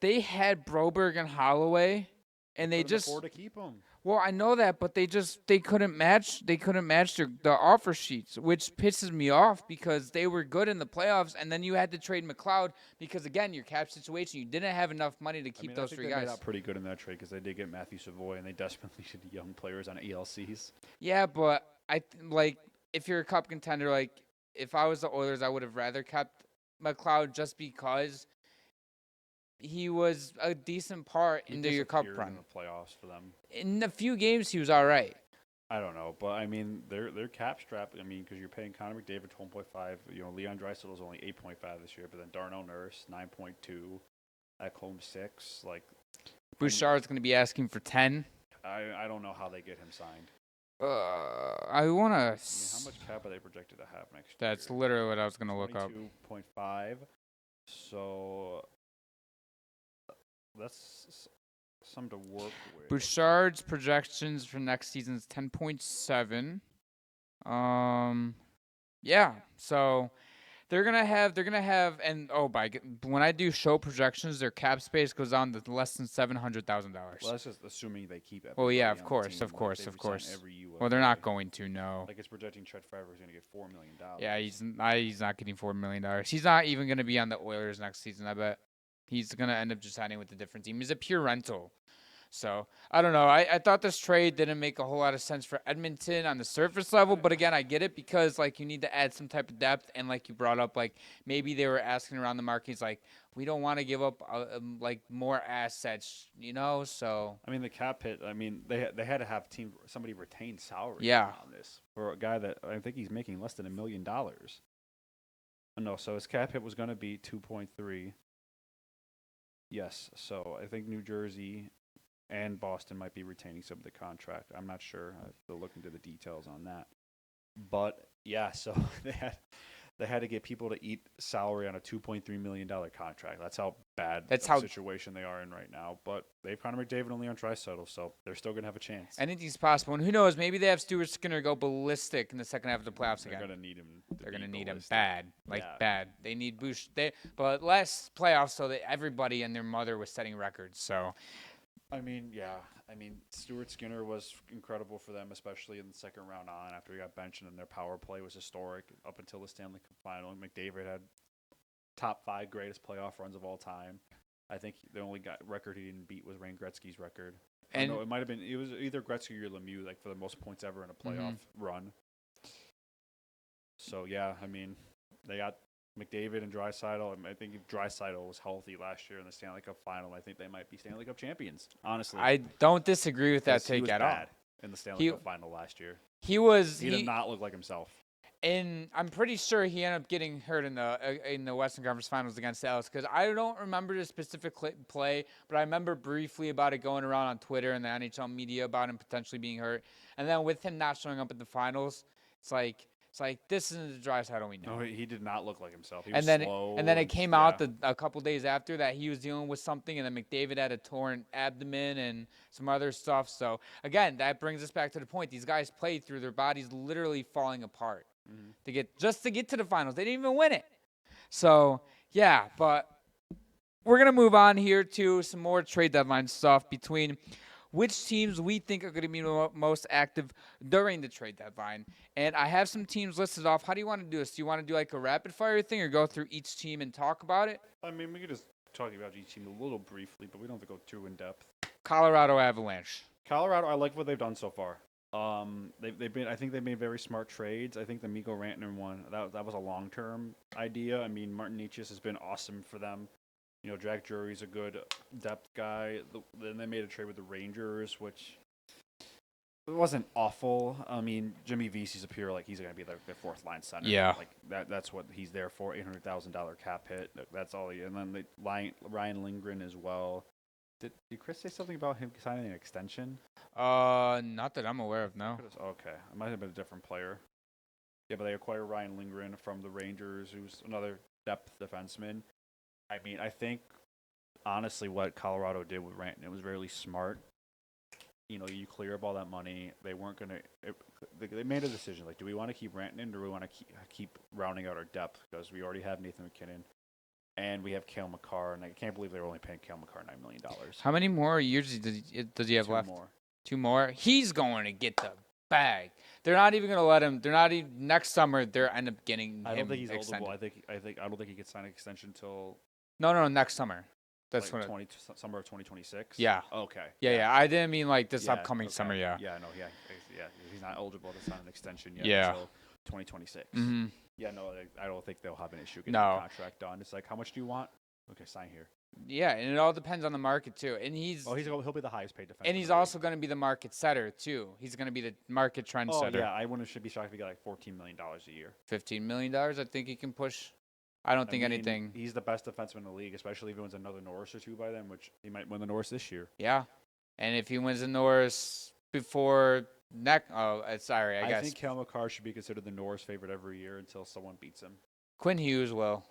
[SPEAKER 1] they had Broberg and Holloway, and they
[SPEAKER 2] couldn't
[SPEAKER 1] just.
[SPEAKER 2] afford to keep him.
[SPEAKER 1] Well, I know that, but they couldn't match the offer sheets, which pisses me off because they were good in the playoffs, and then you had to trade McLeod because again your cap situation, you didn't have enough money to keep those
[SPEAKER 2] I think
[SPEAKER 1] three
[SPEAKER 2] they
[SPEAKER 1] guys.
[SPEAKER 2] made out pretty good in that trade because they did get Matthew Savoy, and they desperately needed young players on ELCs.
[SPEAKER 1] Yeah, but if you're a cup contender, like if I was the Oilers, I would have rather kept McLeod just because he was a decent part
[SPEAKER 2] He
[SPEAKER 1] into your cup
[SPEAKER 2] disappeared
[SPEAKER 1] run.
[SPEAKER 2] in the playoffs for them.
[SPEAKER 1] In a few games, he was all right.
[SPEAKER 2] I don't know, but I mean, they're cap strapped. I mean, because you're paying Connor McDavid 12.5. You know, Leon Draisaitl was only 8.5 this year, but then Darnell Nurse 9.2, Ekholm 6. Like
[SPEAKER 1] Bouchard's going to be asking for 10.
[SPEAKER 2] I don't know how they get him signed.
[SPEAKER 1] I want to.
[SPEAKER 2] I mean, how much cap are they projected to have next year?
[SPEAKER 1] That's literally what I was going to look up.
[SPEAKER 2] 22.5. So that's some to work with.
[SPEAKER 1] Bouchard's projections for next season is 10.7. Yeah. So they're gonna have, and when I do show projections, their cap space goes down to less than $700,000.
[SPEAKER 2] Well, that's just assuming they keep it.
[SPEAKER 1] Well, yeah, of course. Well, they're not going to. No.
[SPEAKER 2] Like it's projecting Chet Favre is going to get $4 million.
[SPEAKER 1] Yeah, he's not getting $4 million. He's not even gonna be on the Oilers next season. I bet he's gonna end up just signing with a different team. He's a pure rental. So I don't know. I thought this trade didn't make a whole lot of sense for Edmonton on the surface level, but again, I get it because like you need to add some type of depth, and like you brought up, like maybe they were asking around the markets, like we don't want to give up like more assets, So
[SPEAKER 2] I mean, the cap hit. I mean, they had to have somebody retain salary
[SPEAKER 1] yeah,
[SPEAKER 2] on this for a guy that I think he's making less than $1 million. No, so his cap hit was going to be 2.3. Yes, so I think New Jersey and Boston might be retaining some of the contract. I'm not sure. I have to look into the details on that. But yeah, so they had to get people to eat salary on a $2.3 million contract. That's how bad situation they are in right now. But they have Connor McDavid and Leon Draisaitl, so they're still going to have a chance.
[SPEAKER 1] anything's possible. And who knows? Maybe they have Stuart Skinner go ballistic in the second half of the playoffs again.
[SPEAKER 2] They're going to need him.
[SPEAKER 1] They're going to need him bad, bad. They need boost. But last playoffs, so that everybody and their mother was setting records. So.
[SPEAKER 2] I mean, yeah. I mean, Stuart Skinner was incredible for them, especially in the second round on after he got benched, and their power play was historic up until the Stanley Cup final. McDavid had top 5 greatest playoff runs of all time. I think the only record he didn't beat was Wayne Gretzky's record. And it might have been, it was either Gretzky or Lemieux, like for the most points ever in a playoff run. So yeah, I mean, they got McDavid and Draisaitl. I think if Draisaitl was healthy last year in the Stanley Cup final, I think they might be Stanley Cup champions. Honestly,
[SPEAKER 1] I don't disagree with that take at all.
[SPEAKER 2] In the Stanley Cup final last year,
[SPEAKER 1] he
[SPEAKER 2] did not look like himself.
[SPEAKER 1] And I'm pretty sure he ended up getting hurt in the Western Conference Finals against Dallas, because I don't remember the specific play, but I remember briefly about it going around on Twitter and the NHL media about him potentially being hurt. And then with him not showing up at the finals, it's like this isn't the Draisaitl we know.
[SPEAKER 2] No, he did not look like himself. He
[SPEAKER 1] was
[SPEAKER 2] slow.
[SPEAKER 1] And then it came out a couple days after that he was dealing with something, and then McDavid had a torn abdomen and some other stuff. So again, that brings us back to the point: these guys played through their bodies literally falling apart to get to the finals. They didn't even win it. So yeah, but we're gonna move on here to some more trade deadline stuff between which teams we think are going to be most active during the trade deadline. And I have some teams listed off. How do you want to do this? Do you want to do like a rapid fire thing or go through each team and talk about it?
[SPEAKER 2] I mean, we could just talk about each team a little briefly, but we don't have to go too in depth.
[SPEAKER 1] Colorado Avalanche.
[SPEAKER 2] Colorado, I like what they've done so far. I think they made very smart trades. I think the Mikko Rantanen one, that was a long-term idea. I mean, Martin Necas has been awesome for them. You know, Jack Drury's a good depth guy. Then they made a trade with the Rangers, which it wasn't awful. I mean, Jimmy Vesey's appear like he's going to be their fourth line center.
[SPEAKER 1] Yeah.
[SPEAKER 2] Like that's what he's there for, $800,000 cap hit. That's all and then Ryan Lindgren as well. Did Chris say something about him signing an extension?
[SPEAKER 1] Not that I'm aware of, no.
[SPEAKER 2] Okay. It might have been a different player. Yeah, but they acquired Ryan Lindgren from the Rangers, who's another depth defenseman. I mean, I think, honestly, what Colorado did with Rantanen, it was really smart. You know, you clear up all that money. They weren't going to – they made a decision. Like, do we want to keep Rantanen or do we want to keep rounding out our depth? Because we already have Nathan McKinnon and we have Cale Makar. And I can't believe they're only paying Cale Makar $9 million.
[SPEAKER 1] How many more years does he have left?
[SPEAKER 2] 2 more.
[SPEAKER 1] 2 more? He's going to get the bag. They're not even going to let him. They're not even – next summer, they're end up getting
[SPEAKER 2] I don't think he's
[SPEAKER 1] extended.
[SPEAKER 2] eligible. I don't think he could sign an extension until –
[SPEAKER 1] No, next summer. That's
[SPEAKER 2] like summer of 2026.
[SPEAKER 1] Yeah.
[SPEAKER 2] Okay.
[SPEAKER 1] Yeah. I didn't mean like this upcoming summer. Yeah.
[SPEAKER 2] Yeah. He's not eligible to sign an extension yet until 2026.
[SPEAKER 1] Mm-hmm.
[SPEAKER 2] Yeah. No, I don't think they'll have an issue getting the contract done. It's like, how much do you want? Okay, sign here.
[SPEAKER 1] Yeah, and it all depends on the market too. And he'll
[SPEAKER 2] be the highest paid defenseman.
[SPEAKER 1] And he's also going to be the market setter too. He's going to be the market trend setter.
[SPEAKER 2] Yeah, I should be shocked if he got like $14 million a year.
[SPEAKER 1] $15 million. I think he can push. I mean, anything.
[SPEAKER 2] He's the best defenseman in the league, especially if he wins another Norris or two by then, which he might win the Norris this year.
[SPEAKER 1] Yeah, and if he wins the Norris before I guess. I
[SPEAKER 2] think Cale Makar should be considered the Norris favorite every year until someone beats him.
[SPEAKER 1] Quinn Hughes will.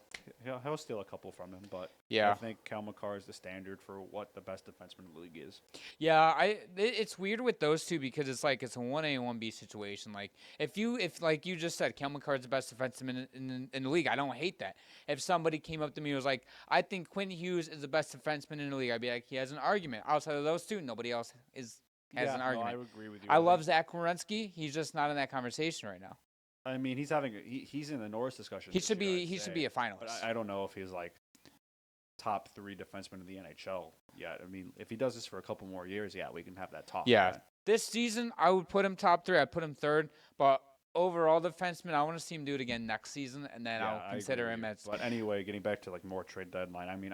[SPEAKER 2] He'll steal a couple from him, but
[SPEAKER 1] yeah.
[SPEAKER 2] I think Cale Makar is the standard for what the best defenseman in the league is.
[SPEAKER 1] Yeah, it's weird with those two because it's a 1A and 1B situation. Like if like you just said, Cale Makar is the best defenseman in the league. I don't hate that. If somebody came up to me and was like, I think Quinn Hughes is the best defenseman in the league, I'd be like, he has an argument. Outside of those two, nobody else has an argument.
[SPEAKER 2] I would agree with you.
[SPEAKER 1] I love Zach Werenski. He's just not in that conversation right now.
[SPEAKER 2] I mean, he's in the Norris discussion.
[SPEAKER 1] He should be a finalist.
[SPEAKER 2] But I don't know if he's like top 3 defenseman in the NHL yet. I mean, if he does this for a couple more years, yeah, we can have that talk.
[SPEAKER 1] Yeah.
[SPEAKER 2] Right?
[SPEAKER 1] This season, I would put him top 3. I'd put him third. But overall defenseman, I want to see him do it again next season, and then I'll consider him as.
[SPEAKER 2] But anyway, getting back to like more trade deadline. I mean,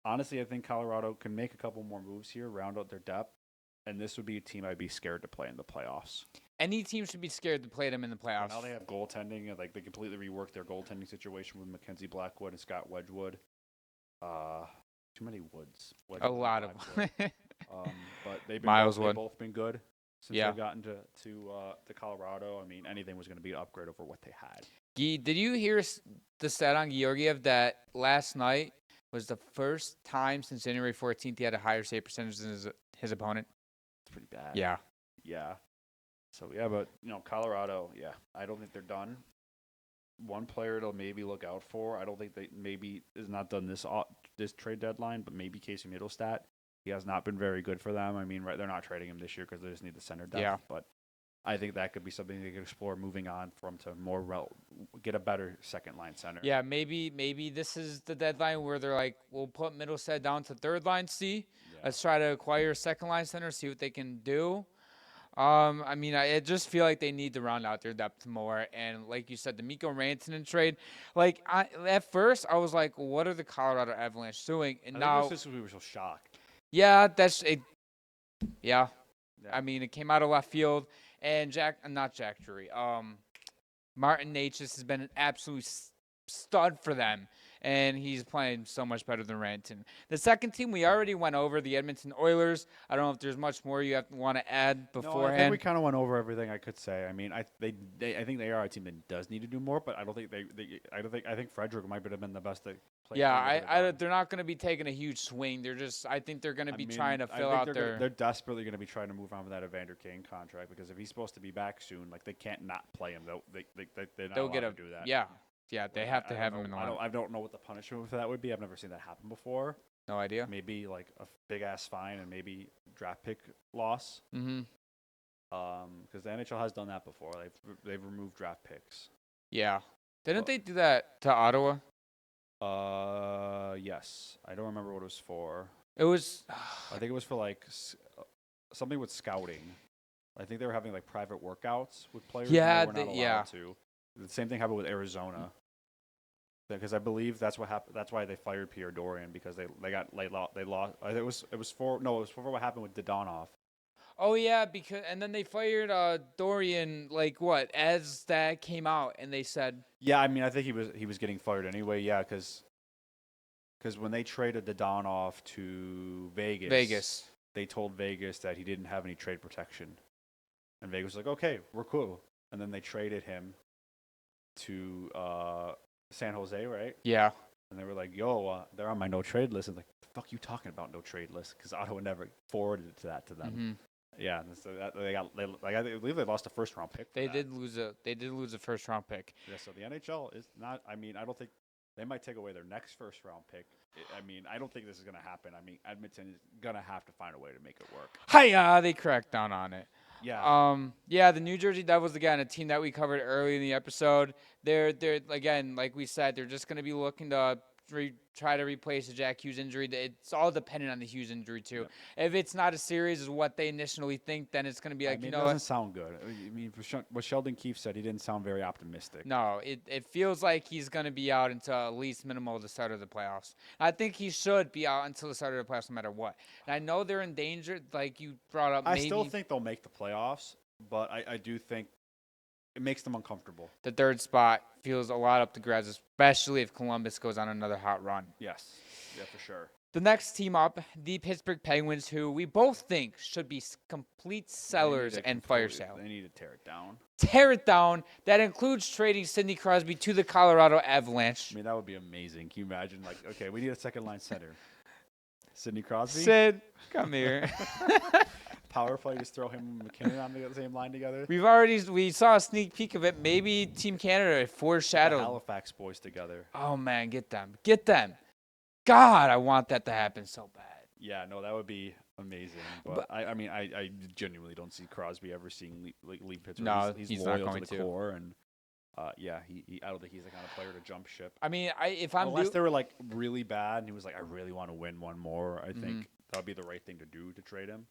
[SPEAKER 2] honestly, I think Colorado can make a couple more moves here, round out their depth, and this would be a team I'd be scared to play in the playoffs.
[SPEAKER 1] Any team should be scared to play them in the playoffs.
[SPEAKER 2] Now they have goaltending, and like they completely reworked their goaltending situation with Mackenzie Blackwood and Scott Wedgwood. Too many Woods.
[SPEAKER 1] A lot of
[SPEAKER 2] them. But they've both been good since they've gotten to Colorado. I mean, anything was going to be an upgrade over what they had.
[SPEAKER 1] Did you hear the stat on Georgiev that last night was the first time since January 14th he had a higher save percentage than his opponent?
[SPEAKER 2] It's pretty bad.
[SPEAKER 1] Yeah.
[SPEAKER 2] Yeah. So, yeah, but, Colorado, yeah, I don't think they're done. One player to maybe look out for, I don't think they maybe is not done this trade deadline, but maybe Casey Middlestat. He has not been very good for them. I mean, they're not trading him this year because they just need the center depth. Yeah. But I think that could be something they could explore moving on from to get a better second-line center.
[SPEAKER 1] Yeah, maybe this is the deadline where they're like, we'll put Middlestat down to third-line C. Yeah. Let's try to acquire a second-line center, see what they can do. I mean, I just feel like they need to round out their depth more. And like you said, the Mikko Rantanen trade, like at first I was like, what are the Colorado Avalanche doing? And now
[SPEAKER 2] it was just we were so shocked.
[SPEAKER 1] Yeah, that's it. Yeah. I mean, it came out of left field. And not Jack Drury. Martin Necas has been an absolute stud for them, and he's playing so much better than Rantanen. The second team we already went over, the Edmonton Oilers. I don't know if there's much more you want to add beforehand.
[SPEAKER 2] No, I think we kind of went over everything I could say. I mean, I think they are a team that does need to do more, but I don't think I think Fredric might have been the best.
[SPEAKER 1] Yeah, they're not going to be taking a huge swing. I think they're going to be trying to fill out their.
[SPEAKER 2] They're desperately going to be trying to move on with that Evander Kane contract because if he's supposed to be back soon, like they can't not play him. They're not allowed to do that.
[SPEAKER 1] Yeah, they have to have him in the lineup.
[SPEAKER 2] I don't know what the punishment for that would be. I've never seen that happen before.
[SPEAKER 1] No idea.
[SPEAKER 2] Maybe like a big ass fine and maybe draft pick loss.
[SPEAKER 1] Mm-hmm.
[SPEAKER 2] Because the NHL has done that before. They've removed draft picks.
[SPEAKER 1] Yeah. Didn't they do that to Ottawa?
[SPEAKER 2] Yes. I don't remember what it was for.
[SPEAKER 1] It was.
[SPEAKER 2] I think it was for like something with scouting. I think they were having like private workouts with players.
[SPEAKER 1] Yeah.
[SPEAKER 2] They were not allowed to. The same thing happened with Arizona. Because I believe that's what happened. That's why they fired Pierre Dorian because they lost. It was for what happened with Dodonov.
[SPEAKER 1] Oh yeah, and then they fired Dorian as that came out and they said.
[SPEAKER 2] Yeah, I mean I think he was getting fired anyway. Yeah, because when they traded Dodonov to Vegas, they told Vegas that he didn't have any trade protection, and Vegas was like, okay, we're cool, and then they traded him to San Jose, right?
[SPEAKER 1] Yeah.
[SPEAKER 2] And they were like, yo, they're on my no trade list. And like, the fuck you talking about no trade list? Because Ottawa never forwarded to them. Mm-hmm. Yeah, and so I believe they lost a first round pick.
[SPEAKER 1] They did lose a first round pick.
[SPEAKER 2] Yeah, so the NHL is not. I mean, I don't think they might take away their next first round pick. I mean, I don't think this is gonna happen. I mean, Edmonton is gonna have to find a way to make it work.
[SPEAKER 1] Hiya, they cracked down on it.
[SPEAKER 2] Yeah.
[SPEAKER 1] The New Jersey Devils, again, a team that we covered early in the episode. They're again, like we said, they're just going to be looking to try to replace the Jack Hughes injury. It's all dependent on the Hughes injury too. Yep. If it's not as serious as what they initially think, then it's going to be like,
[SPEAKER 2] it doesn't sound good. I mean, what Sheldon Keefe said, he didn't sound very optimistic.
[SPEAKER 1] No, it feels like he's going to be out until at least minimal the start of the playoffs. I think he should be out until the start of the playoffs no matter what. And I know they're in danger, like you brought up.
[SPEAKER 2] I still think they'll make the playoffs, but I do think it makes them uncomfortable.
[SPEAKER 1] The third spot feels a lot up to Graz, especially if Columbus goes on another hot run.
[SPEAKER 2] Yes. Yeah, for sure.
[SPEAKER 1] The next team up, the Pittsburgh Penguins, who we both think should be complete sellers and fire sale.
[SPEAKER 2] They need to tear it down.
[SPEAKER 1] Tear it down. That includes trading Sidney Crosby to the Colorado Avalanche.
[SPEAKER 2] I mean, that would be amazing. Can you imagine? Like, okay, we need a second line center. Sidney Crosby?
[SPEAKER 1] Sid, come here.
[SPEAKER 2] Power play, just throw him and McKinnon on the same line together.
[SPEAKER 1] We saw a sneak peek of it. Maybe Team Canada foreshadowed.
[SPEAKER 2] The Halifax boys together.
[SPEAKER 1] Oh, man, get them. God, I want that to happen so bad.
[SPEAKER 2] Yeah, no, that would be amazing. But I mean, I genuinely don't see Crosby ever leave Pittsburgh.
[SPEAKER 1] No,
[SPEAKER 2] he's loyal not going to the core, and yeah, I don't think he's the kind of player to jump ship.
[SPEAKER 1] I mean, if I'm
[SPEAKER 2] Unless they were like really bad and he was like, I really want to win one more, I think that would be the right thing to do to trade him.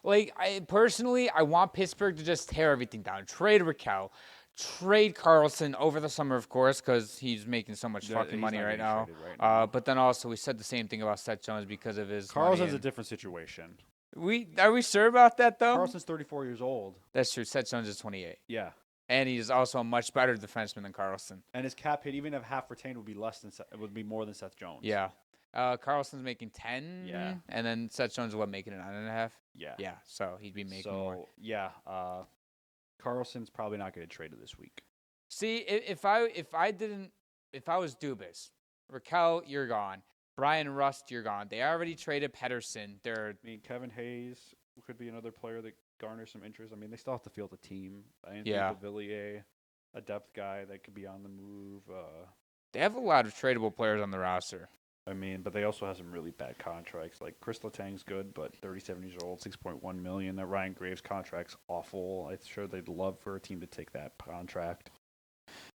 [SPEAKER 1] like I personally, I want Pittsburgh to just tear everything down. Trade Raquel, trade Carlson over the summer, of course, because he's making so much
[SPEAKER 2] Yeah,
[SPEAKER 1] fucking
[SPEAKER 2] he's
[SPEAKER 1] money
[SPEAKER 2] not
[SPEAKER 1] right
[SPEAKER 2] getting
[SPEAKER 1] now.
[SPEAKER 2] traded right now.
[SPEAKER 1] But then also we said the same thing about Seth Jones because of his.
[SPEAKER 2] Carlson's
[SPEAKER 1] money
[SPEAKER 2] a different situation.
[SPEAKER 1] Are we sure about that though?
[SPEAKER 2] Carlson's 34 years old.
[SPEAKER 1] That's true. Seth Jones is 28.
[SPEAKER 2] Yeah.
[SPEAKER 1] And he's also a much better defenseman than Carlson.
[SPEAKER 2] And his cap hit, even if half retained, would be more than Seth Jones.
[SPEAKER 1] Yeah. Carlson's making 10.
[SPEAKER 2] Yeah.
[SPEAKER 1] And then Seth Jones is making it 9.5.
[SPEAKER 2] Yeah.
[SPEAKER 1] Yeah. So he'd be making more.
[SPEAKER 2] Yeah. Carlson's probably not getting traded this week.
[SPEAKER 1] See, if I was Dubas, Raquel, you're gone. Brian Rust, you're gone. They already traded Pedersen.
[SPEAKER 2] Kevin Hayes could be another player that garners some interest. I mean, they still have to field a team.
[SPEAKER 1] Yeah.
[SPEAKER 2] Villiers, a depth guy that could be on the move.
[SPEAKER 1] They have a lot of tradable players on the roster.
[SPEAKER 2] I mean, but they also have some really bad contracts. Like Chris Letang's good, but 37 years old, $6.1 million. That Ryan Graves contract's awful. I'm sure they'd love for a team to take that contract.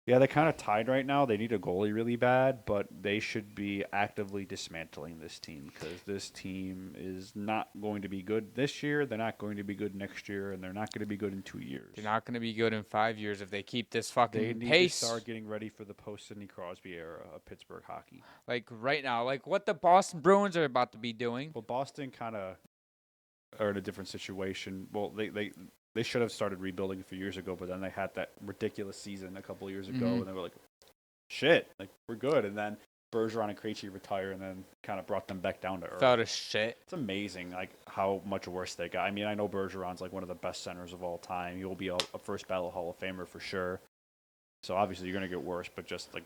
[SPEAKER 2] Yeah, they're kind of tied right now. They need a goalie really bad, but they should be actively dismantling this team because this team is not going to be good this year. They're not going to be good next year, and they're not going to be good in 2 years.
[SPEAKER 1] They're not going to be good in 5 years if they keep this fucking
[SPEAKER 2] They need
[SPEAKER 1] pace.
[SPEAKER 2] to start getting ready for the post-Sidney Crosby era of Pittsburgh hockey.
[SPEAKER 1] Like right now, like what the Boston Bruins are about to be doing.
[SPEAKER 2] Well, Boston kind of are in a different situation. Well, they should have started rebuilding a few years ago, but then they had that ridiculous season a couple of years ago, and they were like, shit, like, we're good. And then Bergeron and Krejci retire, and then kind of brought them back down to earth.
[SPEAKER 1] Felt a shit.
[SPEAKER 2] It's amazing, like, how much worse they got. I mean, I know Bergeron's, like, one of the best centers of all time. He will be a first ballot Hall of Famer for sure. So, obviously, you're going to get worse, but just, like,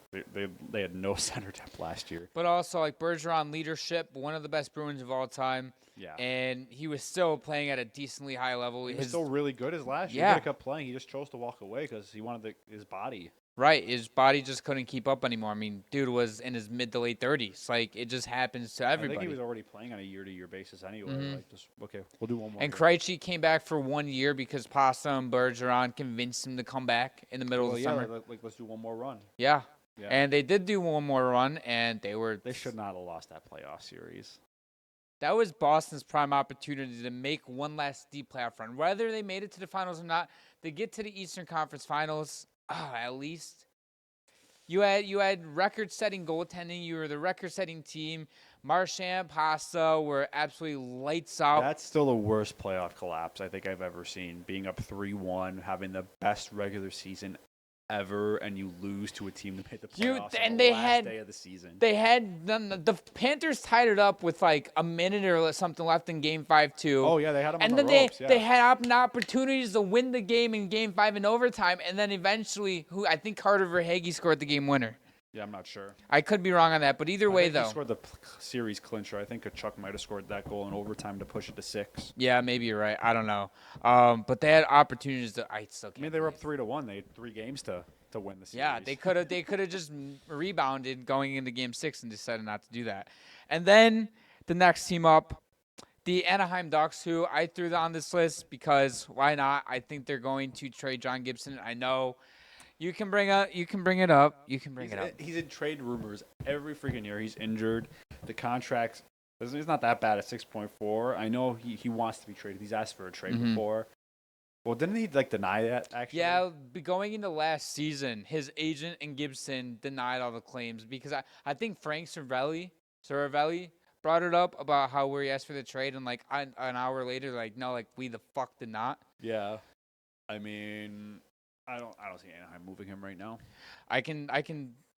[SPEAKER 2] they had no center depth last year.
[SPEAKER 1] But also, like, Bergeron leadership, one of the best Bruins of all time.
[SPEAKER 2] Yeah.
[SPEAKER 1] And he was still playing at a decently high level.
[SPEAKER 2] He was still really good as last year.
[SPEAKER 1] Yeah.
[SPEAKER 2] He could have kept playing. He just chose to walk away because he wanted his body.
[SPEAKER 1] Right. His body just couldn't keep up anymore. I mean, dude was in his mid to late 30s. Like, it just happens to everybody.
[SPEAKER 2] I think he was already playing on a year-to-year basis anyway. Like, just, okay, we'll do one more.
[SPEAKER 1] And Krejci came back for 1 year because Pasta and Bergeron convinced him to come back in the middle of the summer.
[SPEAKER 2] Like, let's do one more run.
[SPEAKER 1] Yeah.
[SPEAKER 2] Yeah.
[SPEAKER 1] And they did do one more run, and
[SPEAKER 2] They should not have lost that playoff series.
[SPEAKER 1] That was Boston's prime opportunity to make one last deep playoff run. Whether they made it to the finals or not, they get to the Eastern Conference Finals, at least. You had record-setting goaltending. You were the record-setting team. Marchand, Pasta were absolutely lights out.
[SPEAKER 2] That's still the worst playoff collapse I think I've ever seen. Being up 3-1, having the best regular season ever, and you lose to a team that made the playoffs on the last day of the season.
[SPEAKER 1] They had the Panthers tied it up with like a minute or something left in Game 5 too.
[SPEAKER 2] Oh yeah, they had them on
[SPEAKER 1] and
[SPEAKER 2] the
[SPEAKER 1] then
[SPEAKER 2] ropes.
[SPEAKER 1] they had opportunities to win the game in Game 5 in overtime, and then eventually, I think Carter Verhaeghe scored the game winner.
[SPEAKER 2] Yeah, I'm not sure.
[SPEAKER 1] I could be wrong on that, but either way, though.
[SPEAKER 2] He scored the series clincher. I think Kachuk might have scored that goal in overtime to push it to 6.
[SPEAKER 1] Yeah, maybe you're right. I don't know. But they had opportunities to. I still can't.
[SPEAKER 2] I mean, they were up 3-1. They had 3 games to win the series.
[SPEAKER 1] Yeah, they could have just rebounded going into Game 6 and decided not to do that. And then the next team up, the Anaheim Ducks, who I threw on this list because why not? I think they're going to trade John Gibson. I know. You can bring it up.
[SPEAKER 2] He's in trade rumors every freaking year. He's injured. The contract is not that bad at 6.4. I know he wants to be traded. He's asked for a trade before. Well, didn't he deny that actually?
[SPEAKER 1] Yeah, going into last season, his agent and Gibson denied all the claims because I think Frank Saravelli brought it up about how where he asked for the trade, and like an hour later, like no, like we the fuck did not.
[SPEAKER 2] Yeah, I mean. I don't see Anaheim moving him right now.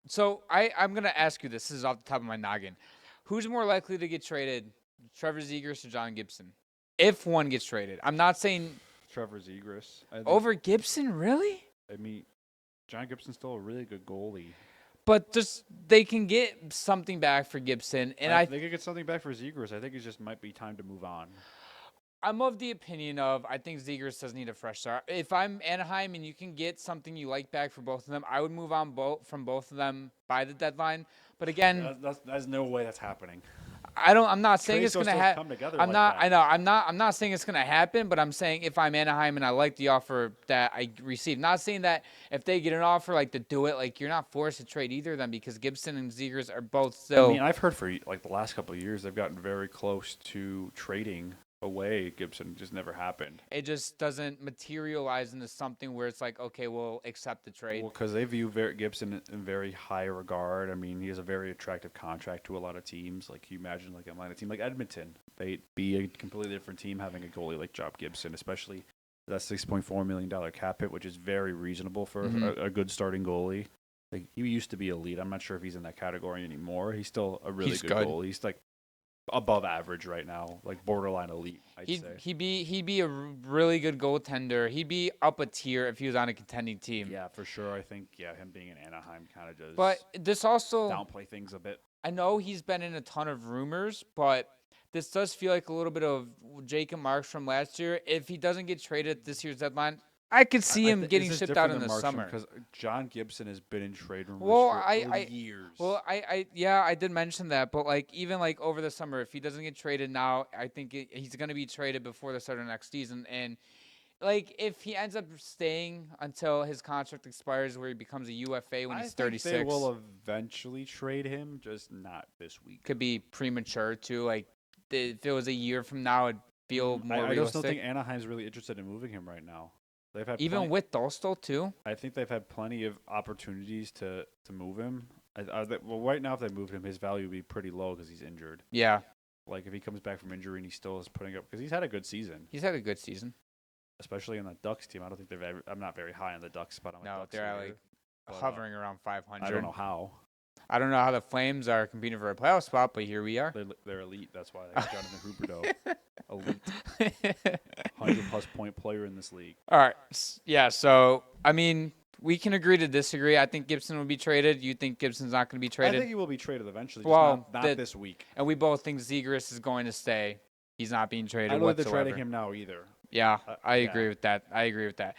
[SPEAKER 1] So I'm gonna ask you this. This is off the top of my noggin. Who's more likely to get traded, Trevor Zegras or John Gibson? If one gets traded, I'm not saying
[SPEAKER 2] Trevor Zegras
[SPEAKER 1] over Gibson. Really?
[SPEAKER 2] I mean, John Gibson's still a really good goalie.
[SPEAKER 1] But just they can get something back for Gibson, and
[SPEAKER 2] they could get something back for Zegras. I think it just might be time to move on.
[SPEAKER 1] I'm of the opinion of I think Zegras does need a fresh start. If I'm Anaheim and you can get something you like back for both of them, I would move on from both of them by the deadline. But again,
[SPEAKER 2] there's no way that's happening.
[SPEAKER 1] I'm not saying
[SPEAKER 2] Trades
[SPEAKER 1] it's gonna
[SPEAKER 2] don't
[SPEAKER 1] happen.
[SPEAKER 2] come together
[SPEAKER 1] I'm
[SPEAKER 2] like
[SPEAKER 1] not.
[SPEAKER 2] that.
[SPEAKER 1] I know. I'm not saying it's gonna happen. But I'm saying if I'm Anaheim and I like the offer that I received, not saying that if they get an offer like to do it, like you're not forced to trade either of them because Gibson and Zegras are both still.
[SPEAKER 2] I mean, I've heard for like the last couple of years they've gotten very close to trading away Gibson. Just never happened.
[SPEAKER 1] It just doesn't materialize into something where it's like, okay, we'll accept the trade.
[SPEAKER 2] Well, because they view Gibson in very high regard. I mean, he has a very attractive contract to a lot of teams. Like, you imagine like a minor team like Edmonton, they'd be a completely different team having a goalie like Job Gibson, especially that $6.4 million cap hit, which is very reasonable for a good starting goalie. Like, he used to be elite. I'm not sure if he's in that category anymore. He's still a really good goalie. He's like above average right now, like borderline elite, I'd say.
[SPEAKER 1] He'd be a really good goaltender. He'd be up a tier if he was on a contending team.
[SPEAKER 2] Yeah, for sure. I think him being in Anaheim kind of does.
[SPEAKER 1] But this also
[SPEAKER 2] downplay things a bit.
[SPEAKER 1] I know he's been in a ton of rumors, but this does feel like a little bit of Jacob Marks from last year. If he doesn't get traded at this year's deadline, I could see him getting shipped out in the summer.
[SPEAKER 2] Because John Gibson has been in trade rumors for years.
[SPEAKER 1] Well, I did mention that, but like even like over the summer, if he doesn't get traded now, I think he's going to be traded before the start of next season. And like if he ends up staying until his contract expires, where he becomes a UFA when he's 36,
[SPEAKER 2] they will eventually trade him, just not this week.
[SPEAKER 1] Could be premature too. Like if it was a year from now, it'd feel more realistic.
[SPEAKER 2] I just don't think Anaheim's really interested in moving him right now. They've had
[SPEAKER 1] even with Dostal too.
[SPEAKER 2] I think they've had plenty of opportunities to move him. Well, right now, if they moved him, his value would be pretty low because he's injured.
[SPEAKER 1] Yeah.
[SPEAKER 2] Like if he comes back from injury and he still is putting up, because he's had a good season.
[SPEAKER 1] He's had a good season,
[SPEAKER 2] especially in the Ducks team. I don't think they've ever. I'm not very high on the Ducks, but
[SPEAKER 1] they're like hovering around 500.
[SPEAKER 2] I don't know how.
[SPEAKER 1] I don't know how the Flames are competing for a playoff spot, but here we are.
[SPEAKER 2] They're elite. That's why they got Jonathan Huberdeau. Elite. 100-plus point player in this league.
[SPEAKER 1] All right. Yeah, so, I mean, we can agree to disagree. I think Gibson will be traded. You think Gibson's not going to be traded?
[SPEAKER 2] I think he will be traded eventually,
[SPEAKER 1] just
[SPEAKER 2] not this week.
[SPEAKER 1] And we both think Zegras is going to stay. He's not being traded
[SPEAKER 2] I don't think
[SPEAKER 1] whatsoever.
[SPEAKER 2] they're trading him now either.
[SPEAKER 1] Yeah, I agree with that.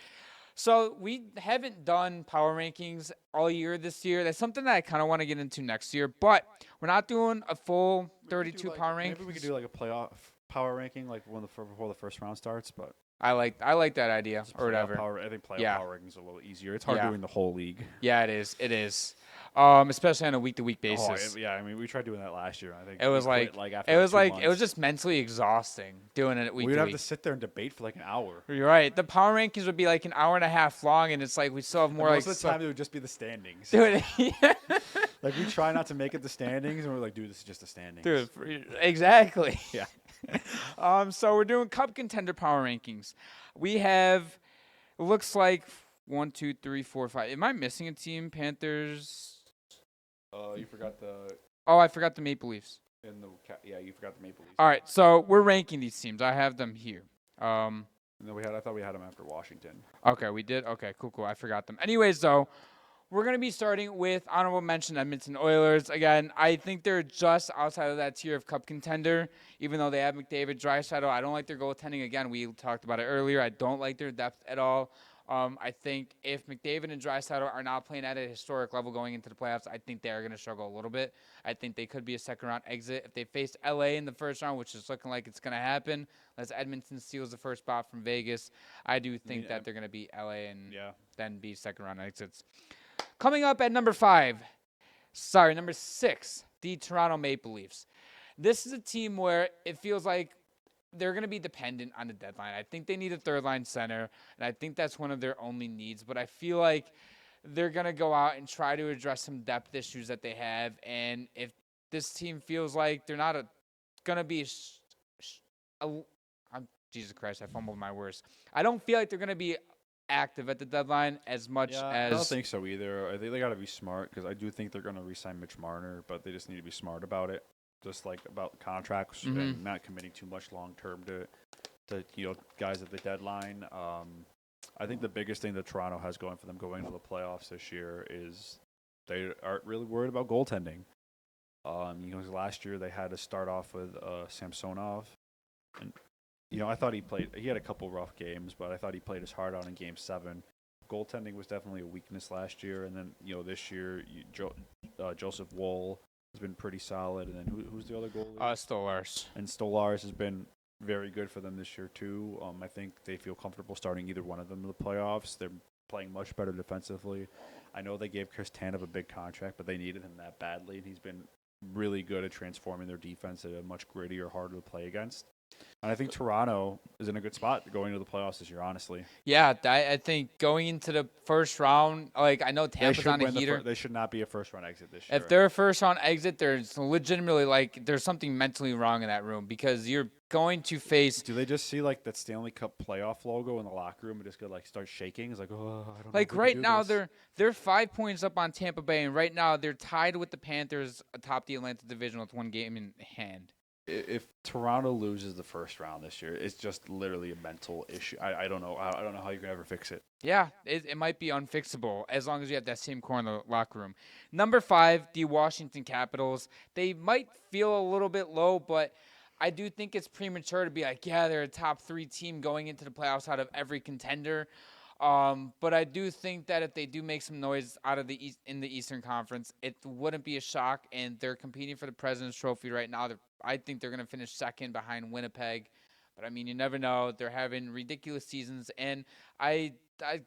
[SPEAKER 1] So we haven't done power rankings all year this year. That's something that I kind of want to get into next year. But we're not doing a full 32 power rankings.
[SPEAKER 2] Maybe we could do like a playoff power ranking, like before the first round starts. But
[SPEAKER 1] I like that idea or whatever.
[SPEAKER 2] I think playoff power rankings are a little easier. It's hard doing the whole league.
[SPEAKER 1] Yeah, it is. Especially on a week-to-week basis.
[SPEAKER 2] Yeah, I mean, we tried doing that last year. I think
[SPEAKER 1] it was it was just mentally exhausting doing it week to week.
[SPEAKER 2] We'd have to sit there and debate for like an hour.
[SPEAKER 1] You're right. The power rankings would be like an hour and a half long, and it's like we still have more.
[SPEAKER 2] Most of the time, it would just be the standings.
[SPEAKER 1] Dude, yeah.
[SPEAKER 2] Like we try not to make it the standings, and we're like, dude, this is just the standings.
[SPEAKER 1] Dude, exactly.
[SPEAKER 2] Yeah.
[SPEAKER 1] So we're doing Cup contender power rankings. We have, it looks like 1, 2, 3, 4, 5. Am I missing a team? Panthers.
[SPEAKER 2] You forgot the.
[SPEAKER 1] Oh, I forgot the Maple Leafs.
[SPEAKER 2] You forgot the Maple Leafs.
[SPEAKER 1] All right, so we're ranking these teams. I have them here.
[SPEAKER 2] No, I thought we had them after Washington.
[SPEAKER 1] Okay, we did. Okay, cool. I forgot them. Anyways, though, we're gonna be starting with honorable mention Edmonton Oilers. Again, I think they're just outside of that tier of Cup contender, even though they have McDavid, Draisaitl. I don't like their goaltending. Again, we talked about it earlier. I don't like their depth at all. I think if McDavid and Draisaitl are not playing at a historic level going into the playoffs, I think they are going to struggle a little bit. I think they could be a second-round exit. If they face LA in the first round, which is looking like it's going to happen, unless Edmonton steals the first spot from Vegas, I do think that they're going to beat LA and then be second-round exits. Coming up at number 6, the Toronto Maple Leafs. This is a team where it feels like they're going to be dependent on the deadline. I think they need a third-line center, and I think that's one of their only needs. But I feel like they're going to go out and try to address some depth issues that they have. And if this team feels like they're not going to be Jesus Christ, I fumbled my words. I don't feel like they're going to be active at the deadline as much as...
[SPEAKER 2] I don't think so either. I think they got to be smart because I do think they're going to re-sign Mitch Marner, but they just need to be smart about it. Just like about contracts and not committing too much long term to guys at the deadline. I think the biggest thing that Toronto has going for them going into the playoffs this year is they aren't really worried about goaltending. Last year they had to start off with Samsonov, and I thought he had a couple rough games, but I thought he played his heart out in Game 7. Goaltending was definitely a weakness last year, and then this year Joseph Woll. has been pretty solid. And then who's the other goalie?
[SPEAKER 1] Stolars.
[SPEAKER 2] And Stolarz has been very good for them this year too. I think they feel comfortable starting either one of them in the playoffs. They're playing much better defensively. I know they gave Chris Tanev a big contract, but they needed him that badly, and he's been really good at transforming their defense into a much grittier, harder to play against. And I think Toronto is in a good spot going into the playoffs this year, honestly.
[SPEAKER 1] Yeah, I think going into the first round, like I know Tampa's on a heater.
[SPEAKER 2] They should not be a first-round exit this year.
[SPEAKER 1] If they're a first-round exit, there's legitimately there's something mentally wrong in that room because you're going to face.
[SPEAKER 2] Do they just see like that Stanley Cup playoff logo in the locker room and just go like start shaking? It's like, oh, I don't know.
[SPEAKER 1] Like right now, they're 5 points up on Tampa Bay, and right now they're tied with the Panthers atop the Atlantic Division with 1 game in hand.
[SPEAKER 2] If Toronto loses the first round this year, it's just literally a mental issue. I don't know. I don't know how you can ever fix it.
[SPEAKER 1] Yeah, it might be unfixable as long as you have that same core in the locker room. Number 5, the Washington Capitals. They might feel a little bit low, but I do think it's premature to be like, yeah, they're a top 3 team going into the playoffs out of every contender. But I do think that if they do make some noise out of the in the Eastern Conference, it wouldn't be a shock. And they're competing for the President's Trophy right now. I think they're going to finish second behind Winnipeg. But, I mean, you never know. They're having ridiculous seasons. And I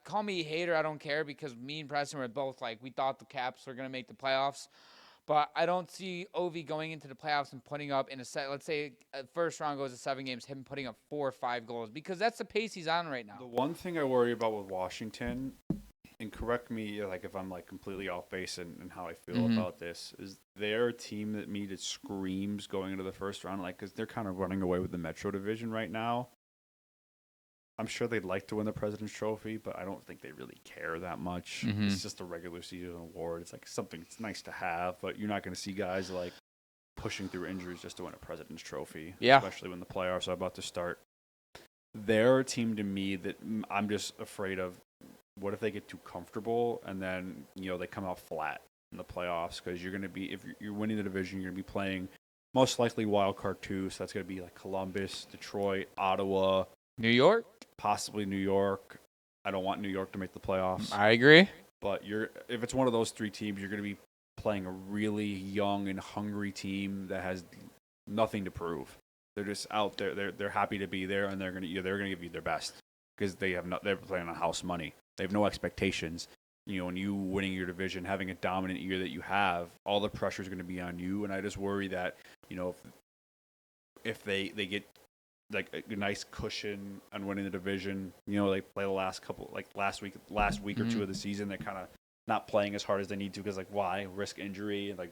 [SPEAKER 1] call me a hater. I don't care because me and Preston were both like, we thought the Caps were going to make the playoffs. But I don't see Ovi going into the playoffs and putting up in a set. Let's say first round goes to 7 games, him putting up 4 or 5 goals because that's the pace he's on right now.
[SPEAKER 2] The one thing I worry about with Washington, and correct me like if I'm like completely off base in how I feel about this, is they're a team that me that screams going into the first round, like because they're kind of running away with the Metro Division right now. I'm sure they'd like to win the President's Trophy, but I don't think they really care that much. It's just a regular season award. It's like something it's nice to have, but you're not going to see guys like pushing through injuries just to win a President's Trophy, especially when the playoffs are about to start. They're a team to me that I'm just afraid of. What if they get too comfortable and then they come out flat in the playoffs? Because you're going to be, if you're winning the division, you're going to be playing most likely wild card 2. So that's going to be like Columbus, Detroit, Ottawa,
[SPEAKER 1] New York.
[SPEAKER 2] Possibly New York. I don't want New York to make the playoffs.
[SPEAKER 1] I agree.
[SPEAKER 2] But if it's one of those 3 teams, you're going to be playing a really young and hungry team that has nothing to prove. They're just out there. They're happy to be there, and they're going to give you their best because they're playing on house money. They have no expectations. And you winning your division, having a dominant year that you have, all the pressure is going to be on you. And I just worry that if they get like a nice cushion on winning the division. They play the last week or 2 of the season. They're kind of not playing as hard as they need to because why risk injury and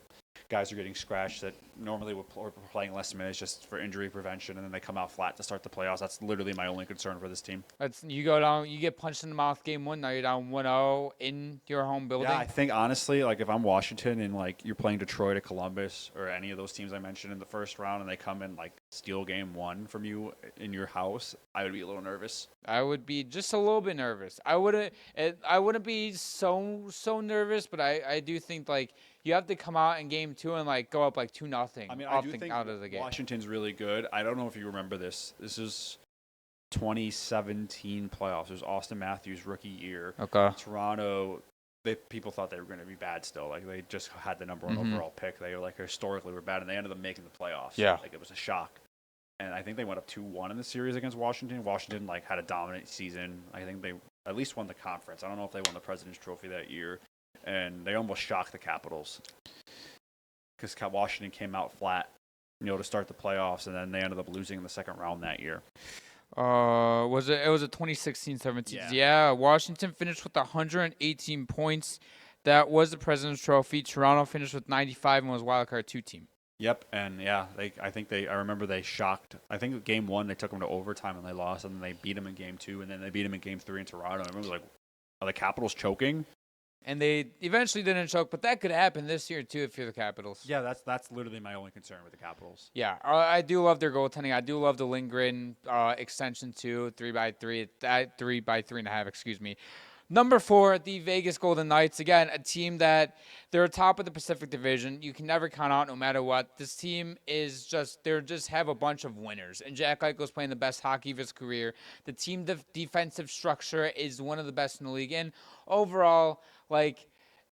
[SPEAKER 2] guys are getting scratched that normally were playing less minutes just for injury prevention, and then they come out flat to start the playoffs. That's literally my only concern for this team.
[SPEAKER 1] You go down, you get punched in the mouth game 1. Now you're down 1-0 in your home building.
[SPEAKER 2] Yeah, I think honestly, if I'm Washington and you're playing Detroit or Columbus or any of those teams I mentioned in the first round, and they come in steal game 1 from you in your house, I would be a little nervous.
[SPEAKER 1] I would be just a little bit nervous. I wouldn't be so nervous, but I do think you have to come out in game 2 and go up 2-0.
[SPEAKER 2] I mean, I do think out of the game. Washington's really good. I don't know if you remember this. This is 2017 playoffs. It was Austin Matthews' rookie year.
[SPEAKER 1] Okay.
[SPEAKER 2] Toronto, people thought they were going to be bad still. They just had the number 1 overall pick. They were historically were bad, and they ended up making the playoffs.
[SPEAKER 1] Yeah.
[SPEAKER 2] It was a shock. And I think they went up 2-1 in the series against Washington. Washington had a dominant season. I think they at least won the conference. I don't know if they won the President's Trophy that year. And they almost shocked the Capitals because Washington came out flat, to start the playoffs, and then they ended up losing in the second round that year.
[SPEAKER 1] It was a 2016-17. Yeah, Washington finished with 118 points. That was the President's Trophy. Toronto finished with 95 and was wildcard 2 team.
[SPEAKER 2] Yep, and I remember they shocked. I think game 1 they took them to overtime and they lost, and then they beat them in game 2, and then they beat them in game 3 in Toronto. I remember are the Capitals choking?
[SPEAKER 1] And they eventually didn't choke, but that could happen this year too if you're the Capitals.
[SPEAKER 2] Yeah, that's literally my only concern with the Capitals.
[SPEAKER 1] Yeah, I do love their goaltending. I do love the Lindgren extension too, 3x3, 3x3.5. Excuse me. Number 4, the Vegas Golden Knights. Again, a team that they're top of the Pacific Division. You can never count out no matter what. This team is just have a bunch of winners. And Jack Eichel's playing the best hockey of his career. The team defensive structure is one of the best in the league. And overall,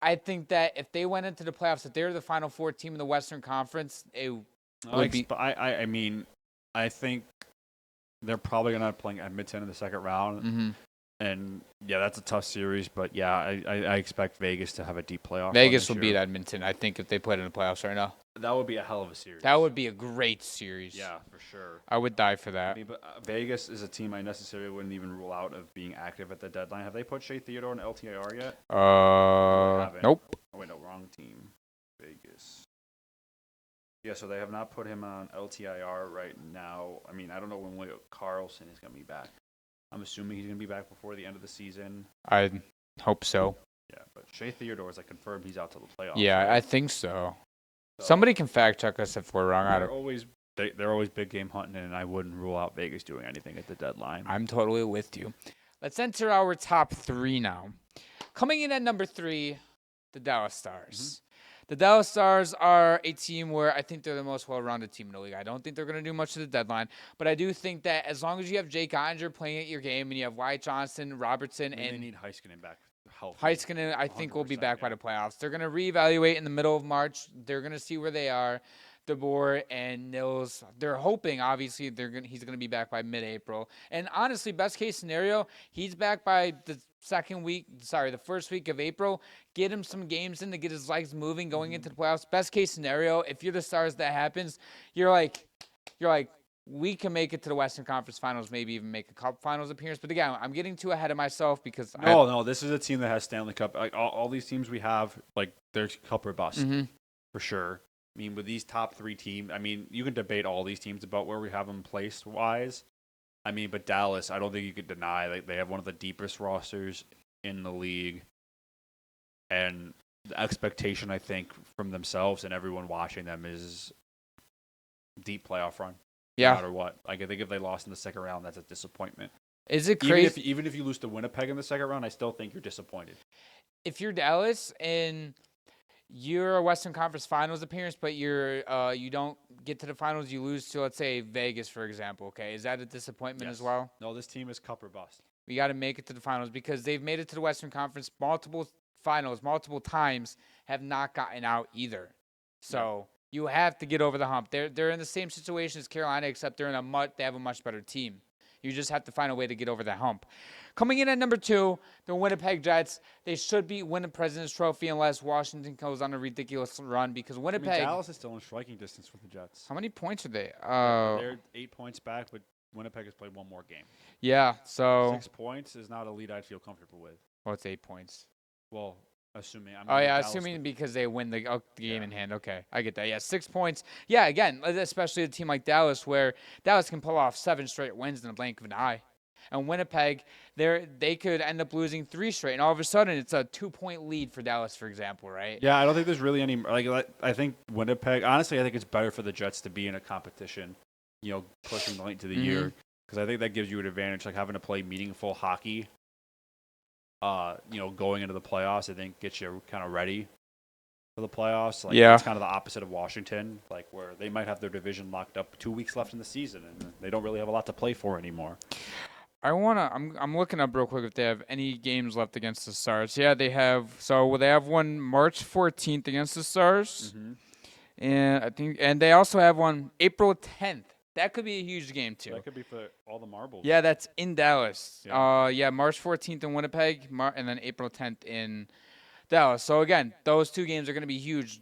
[SPEAKER 1] I think that if they went into the playoffs, if they were the Final Four team in the Western Conference, it would be.
[SPEAKER 2] I mean, I think they're probably going to end up playing Edmonton in the second round.
[SPEAKER 1] Mm-hmm.
[SPEAKER 2] And, yeah, that's a tough series. But, yeah, I expect Vegas to have a deep playoff.
[SPEAKER 1] Vegas will beat Edmonton, I think, if they played in the playoffs right now.
[SPEAKER 2] That would be a hell of a series.
[SPEAKER 1] That would be a great series.
[SPEAKER 2] Yeah, for sure.
[SPEAKER 1] I would die for that.
[SPEAKER 2] I mean, but Vegas is a team I necessarily wouldn't even rule out of being active at the deadline. Have they put Shea Theodore in LTIR yet?
[SPEAKER 1] Nope.
[SPEAKER 2] Oh, wait, no, wrong team. Vegas. Yeah, so they have not put him on LTIR right now. I mean, I don't know when William Karlsson is going to be back. I'm assuming he's going to be back before the end of the season.
[SPEAKER 1] I hope so.
[SPEAKER 2] Yeah, but Shea Theodore is confirmed he's out till the playoffs.
[SPEAKER 1] Yeah,
[SPEAKER 2] right?
[SPEAKER 1] I think so. Somebody can fact check us if we're wrong.
[SPEAKER 2] They're always big game hunting, and I wouldn't rule out Vegas doing anything at the deadline.
[SPEAKER 1] I'm totally with you. Let's enter our top 3 now. Coming in at number 3, the Dallas Stars. Mm-hmm. The Dallas Stars are a team where I think they're the most well-rounded team in the league. I don't think they're going to do much at the deadline, but I do think that as long as you have Jake Ottinger playing at your game and you have Wyatt Johnston, Robertson, and
[SPEAKER 2] they need Heiskanen back.
[SPEAKER 1] Heiskanen, I think, will be back by the playoffs. They're going to reevaluate in the middle of March. They're going to see where they are. DeBoer and Nils, they're hoping, obviously, he's going to be back by mid-April. And honestly, best case scenario, he's back by the first week of April. Get him some games in to get his legs moving going into the playoffs. Best case scenario, if you're the Stars, that happens, you're like, we can make it to the Western Conference Finals, maybe even make a Cup Finals appearance. But again, I'm getting too ahead of myself because
[SPEAKER 2] No, this is a team that has Stanley Cup. Like all these teams we have, they're Cup or bust for sure. I mean, with these top 3 teams, I mean, you can debate all these teams about where we have them placed wise. I mean, but Dallas, I don't think you could deny they have one of the deepest rosters in the league, and the expectation I think from themselves and everyone watching them is deep playoff run.
[SPEAKER 1] Yeah.
[SPEAKER 2] No matter what. I think if they lost in the second round, that's a disappointment.
[SPEAKER 1] Is it crazy?
[SPEAKER 2] Even if you lose to Winnipeg in the second round, I still think you're disappointed.
[SPEAKER 1] If you're Dallas and you're a Western Conference Finals appearance, but you don't get to the finals, you lose to, let's say, Vegas, for example, okay? Is that a disappointment as well?
[SPEAKER 2] No, this team is Cup or bust.
[SPEAKER 1] We got to make it to the finals because they've made it to the Western Conference multiple times, have not gotten out either. So you have to get over the hump. They're in the same situation as Carolina, except they have a much better team. You just have to find a way to get over that hump. Coming in at number 2, the Winnipeg Jets. They should win the President's Trophy unless Washington goes on a ridiculous run because Winnipeg.
[SPEAKER 2] Dallas is still in striking distance from the Jets.
[SPEAKER 1] How many points are they?
[SPEAKER 2] They're 8 points back, but Winnipeg has played one more game.
[SPEAKER 1] Yeah, so
[SPEAKER 2] 6 points is not a lead I'd feel comfortable with.
[SPEAKER 1] Well, it's 8 points.
[SPEAKER 2] Well, assuming.
[SPEAKER 1] Assuming because they win the game in hand. Okay, I get that. Yeah, 6 points. Yeah, again, especially a team like Dallas, where Dallas can pull off 7 straight wins in a blink of an eye. And Winnipeg, they could end up losing 3 straight, and all of a sudden it's a 2-point lead for Dallas, for example, right?
[SPEAKER 2] Yeah, I don't think there's really any I think Winnipeg. Honestly, I think it's better for the Jets to be in a competition, pushing late into the year, because I think that gives you an advantage, having to play meaningful hockey. Going into the playoffs, I think gets you kind of ready for the playoffs. It's kind of the opposite of Washington, where they might have their division locked up 2 weeks left in the season, and they don't really have a lot to play for anymore.
[SPEAKER 1] I'm looking up real quick if they have any games left against the Stars. Yeah, they have. So they have one March 14th against the Stars, and they also have one April 10th. That could be a huge game too.
[SPEAKER 2] That could be for all the marbles.
[SPEAKER 1] Yeah, that's in Dallas.
[SPEAKER 2] Yeah.
[SPEAKER 1] March 14th in Winnipeg, and then April 10th in Dallas. So again, those 2 games are going to be huge.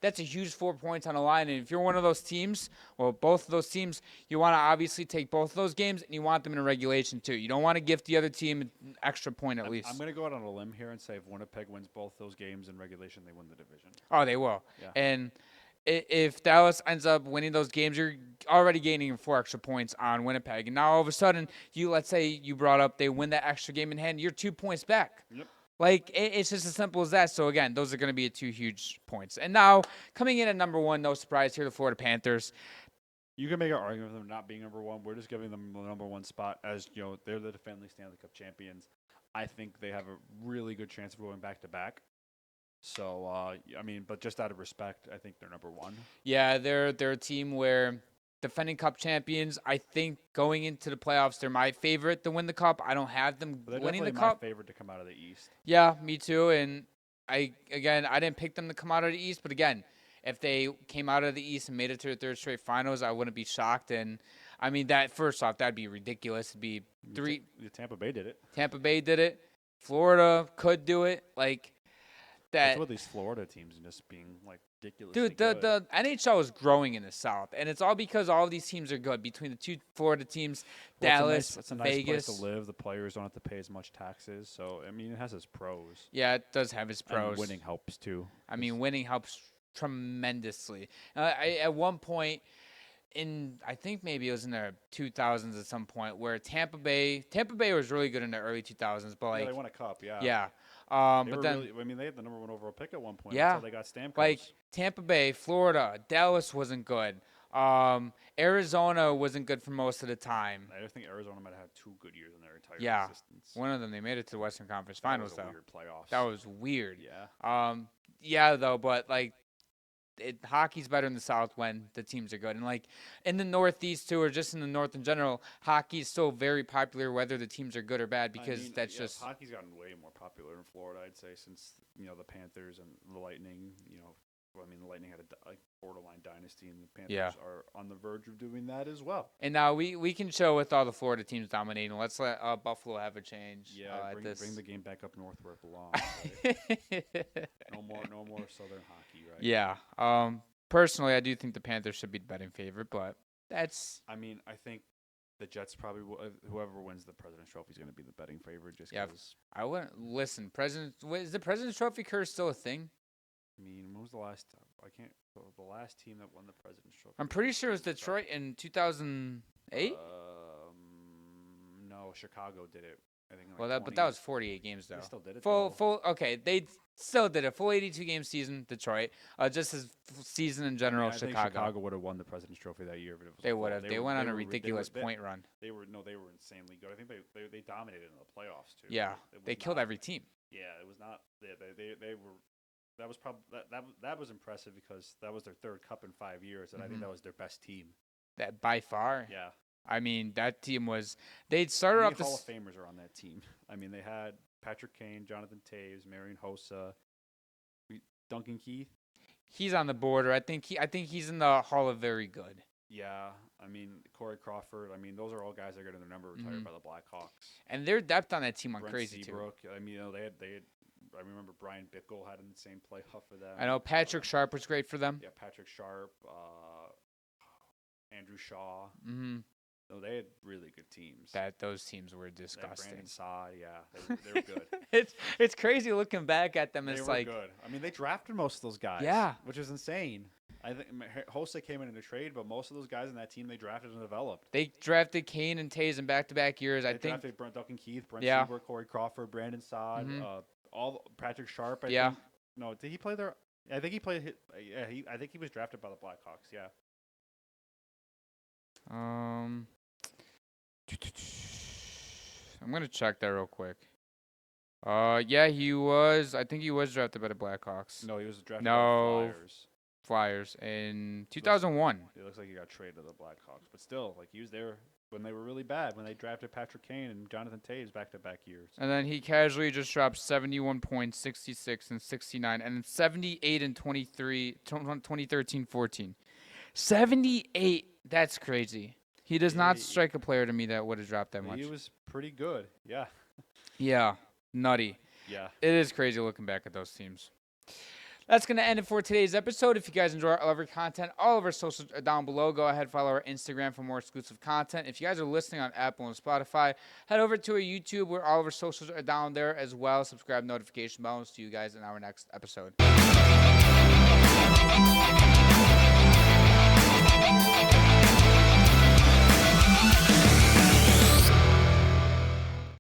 [SPEAKER 1] That's a huge 4 points on the line. And if you're one of those teams, both of those teams, you want to obviously take both of those games, and you want them in a regulation too. You don't want to gift the other team an extra point at least.
[SPEAKER 2] I'm going to go out on a limb here and say if Winnipeg wins both those games in regulation, they win the division.
[SPEAKER 1] Oh, they will.
[SPEAKER 2] Yeah.
[SPEAKER 1] And if Dallas ends up winning those games, you're already gaining 4 extra points on Winnipeg. And now all of a sudden, let's say you brought up they win that extra game in hand, you're 2 points back.
[SPEAKER 2] Yep.
[SPEAKER 1] It's just as simple as that. So, again, those are going to be 2 huge points. And now, coming in at number 1, no surprise here, the Florida Panthers.
[SPEAKER 2] You can make an argument for them not being number 1. We're just giving them the number 1 spot as, they're the defending Stanley Cup champions. I think they have a really good chance of going back-to-back. So, but just out of respect, I think they're number 1.
[SPEAKER 1] Yeah, they're a team where defending Cup champions, I think going into the playoffs, they're my favorite to win the Cup. I don't have them winning the Cup.
[SPEAKER 2] My favorite to come out of the East.
[SPEAKER 1] Yeah, me too. And I didn't pick them to come out of the East, but again, if they came out of the East and made it to their third straight finals, I wouldn't be shocked. And I mean, that first off, that'd be ridiculous. It'd be three.
[SPEAKER 2] Tampa Bay did it.
[SPEAKER 1] Tampa Bay did it. Florida could do it. Like that.
[SPEAKER 2] That's what these Florida teams just being like ridiculously
[SPEAKER 1] Dude,
[SPEAKER 2] good.
[SPEAKER 1] the NHL is growing in the South, and it's all because all of these teams are good. Between the two Florida teams, Dallas,
[SPEAKER 2] it's a nice
[SPEAKER 1] Vegas.
[SPEAKER 2] place to live. The players don't have to pay as much taxes, so I mean, it has its pros.
[SPEAKER 1] Yeah, it does have its pros.
[SPEAKER 2] And winning helps too.
[SPEAKER 1] I mean, winning helps tremendously. At one point, I think maybe it was in the 2000s at some point, where Tampa Bay was really good in the early 2000s, but like
[SPEAKER 2] they won a cup, yeah.
[SPEAKER 1] Yeah.
[SPEAKER 2] But then they had the #1 overall pick at one point.
[SPEAKER 1] Yeah.
[SPEAKER 2] Until they got Stamkos.
[SPEAKER 1] Like Tampa Bay, Florida, Dallas wasn't good. Arizona wasn't good for most of the time.
[SPEAKER 2] I think Arizona might have had 2 good years in their entire existence.
[SPEAKER 1] One of them, they made it to the Western Conference Finals, though.
[SPEAKER 2] Weird playoffs.
[SPEAKER 1] That was weird.
[SPEAKER 2] Yeah.
[SPEAKER 1] Yeah, though, but like, hockey's better in the South when the teams are good. And like in the Northeast too, or just in the North in general, hockey is still very popular whether the teams are good or bad, because just
[SPEAKER 2] hockey's gotten way more popular in Florida, I'd say, since the Panthers and the Lightning. The Lightning had a borderline dynasty, and the Panthers are on the verge of doing that as well.
[SPEAKER 1] And now we can show with all the Florida teams dominating. Let's let Buffalo have a change.
[SPEAKER 2] Yeah, bring the game back up north where it belongs. Right? no more Southern hockey, right?
[SPEAKER 1] Yeah. Personally, I do think the Panthers should be the betting favorite, but that's.
[SPEAKER 2] I mean, I think the Jets probably whoever wins the President's Trophy is going to be the betting favorite, just because.
[SPEAKER 1] I wouldn't listen. Is the President's Trophy curse still a thing?
[SPEAKER 2] I mean, when was the last? The last team that won the President's Trophy.
[SPEAKER 1] I'm pretty sure it was Detroit in 2008.
[SPEAKER 2] No, Chicago did it. I think.
[SPEAKER 1] But that was 48 games though.
[SPEAKER 2] They still did it.
[SPEAKER 1] Full. Okay, they still did it. Full 82 game season. Detroit. Just as season in general.
[SPEAKER 2] I think Chicago would have won the President's Trophy that year, but it was
[SPEAKER 1] they would have. They went on a ridiculous point run.
[SPEAKER 2] They were insanely good. I think they dominated in the playoffs too.
[SPEAKER 1] Yeah, they killed every team.
[SPEAKER 2] Yeah, it was not. They were. That was probably that was impressive because that was their 3rd cup in 5 years, and I think that was their best team.
[SPEAKER 1] That by far.
[SPEAKER 2] Yeah.
[SPEAKER 1] I mean, that team was. They started off.
[SPEAKER 2] Hall of Famers are on that team. I mean, they had Patrick Kane, Jonathan Toews, Marian Hossa, Duncan Keith.
[SPEAKER 1] He's on the border. I think he's in the Hall of Very Good.
[SPEAKER 2] Yeah, I mean Corey Crawford. I mean, those are all guys that are going to remember retired by the Blackhawks.
[SPEAKER 1] And their depth on that team went
[SPEAKER 2] Brent
[SPEAKER 1] crazy
[SPEAKER 2] Seabrook.
[SPEAKER 1] too.
[SPEAKER 2] I mean, they had. I remember Brian Bickle had an insane playoff for them.
[SPEAKER 1] I know Patrick Sharp was great for them.
[SPEAKER 2] Yeah, Patrick Sharp, Andrew Shaw.
[SPEAKER 1] Mm-hmm.
[SPEAKER 2] No, they had really good teams.
[SPEAKER 1] Those teams were disgusting.
[SPEAKER 2] Brandon Saad, yeah, they were good.
[SPEAKER 1] It's crazy looking back at them. It's like
[SPEAKER 2] good. I mean, they drafted most of those guys.
[SPEAKER 1] Yeah,
[SPEAKER 2] which is insane. I think Hossa came in a trade, but most of those guys in that team they drafted and developed.
[SPEAKER 1] They drafted Kane and Toews in back-to-back years.
[SPEAKER 2] They drafted Duncan Keith, Brent Seabrook, Corey Crawford, Brandon Saad, all Patrick Sharp. I think. No, did he play there? I think he played. Yeah, I think he was drafted by the Blackhawks. Yeah.
[SPEAKER 1] I'm gonna check that real quick. Yeah, he was. I think he was drafted by the Blackhawks.
[SPEAKER 2] No, he was drafted by the
[SPEAKER 1] Flyers in 2001.
[SPEAKER 2] It looks like he got traded to the Blackhawks, but still, like he was there when they were really bad, when they drafted Patrick Kane and Jonathan Toews back-to-back years.
[SPEAKER 1] And then he casually just dropped 71 points, 66 and 69, and then 78 and 23, 2013-14. 78. That's crazy. He does not strike a player to me that would have dropped that much.
[SPEAKER 2] He was pretty good. Yeah.
[SPEAKER 1] Yeah. Nutty.
[SPEAKER 2] Yeah.
[SPEAKER 1] It is crazy looking back at those teams. That's going to end it for today's episode. If you guys enjoy all of our content, all of our socials are down below. Go ahead, follow our Instagram for more exclusive content. If you guys are listening on Apple and Spotify, head over to our YouTube where all of our socials are down there as well. Subscribe, notification bell. See you guys in our next episode.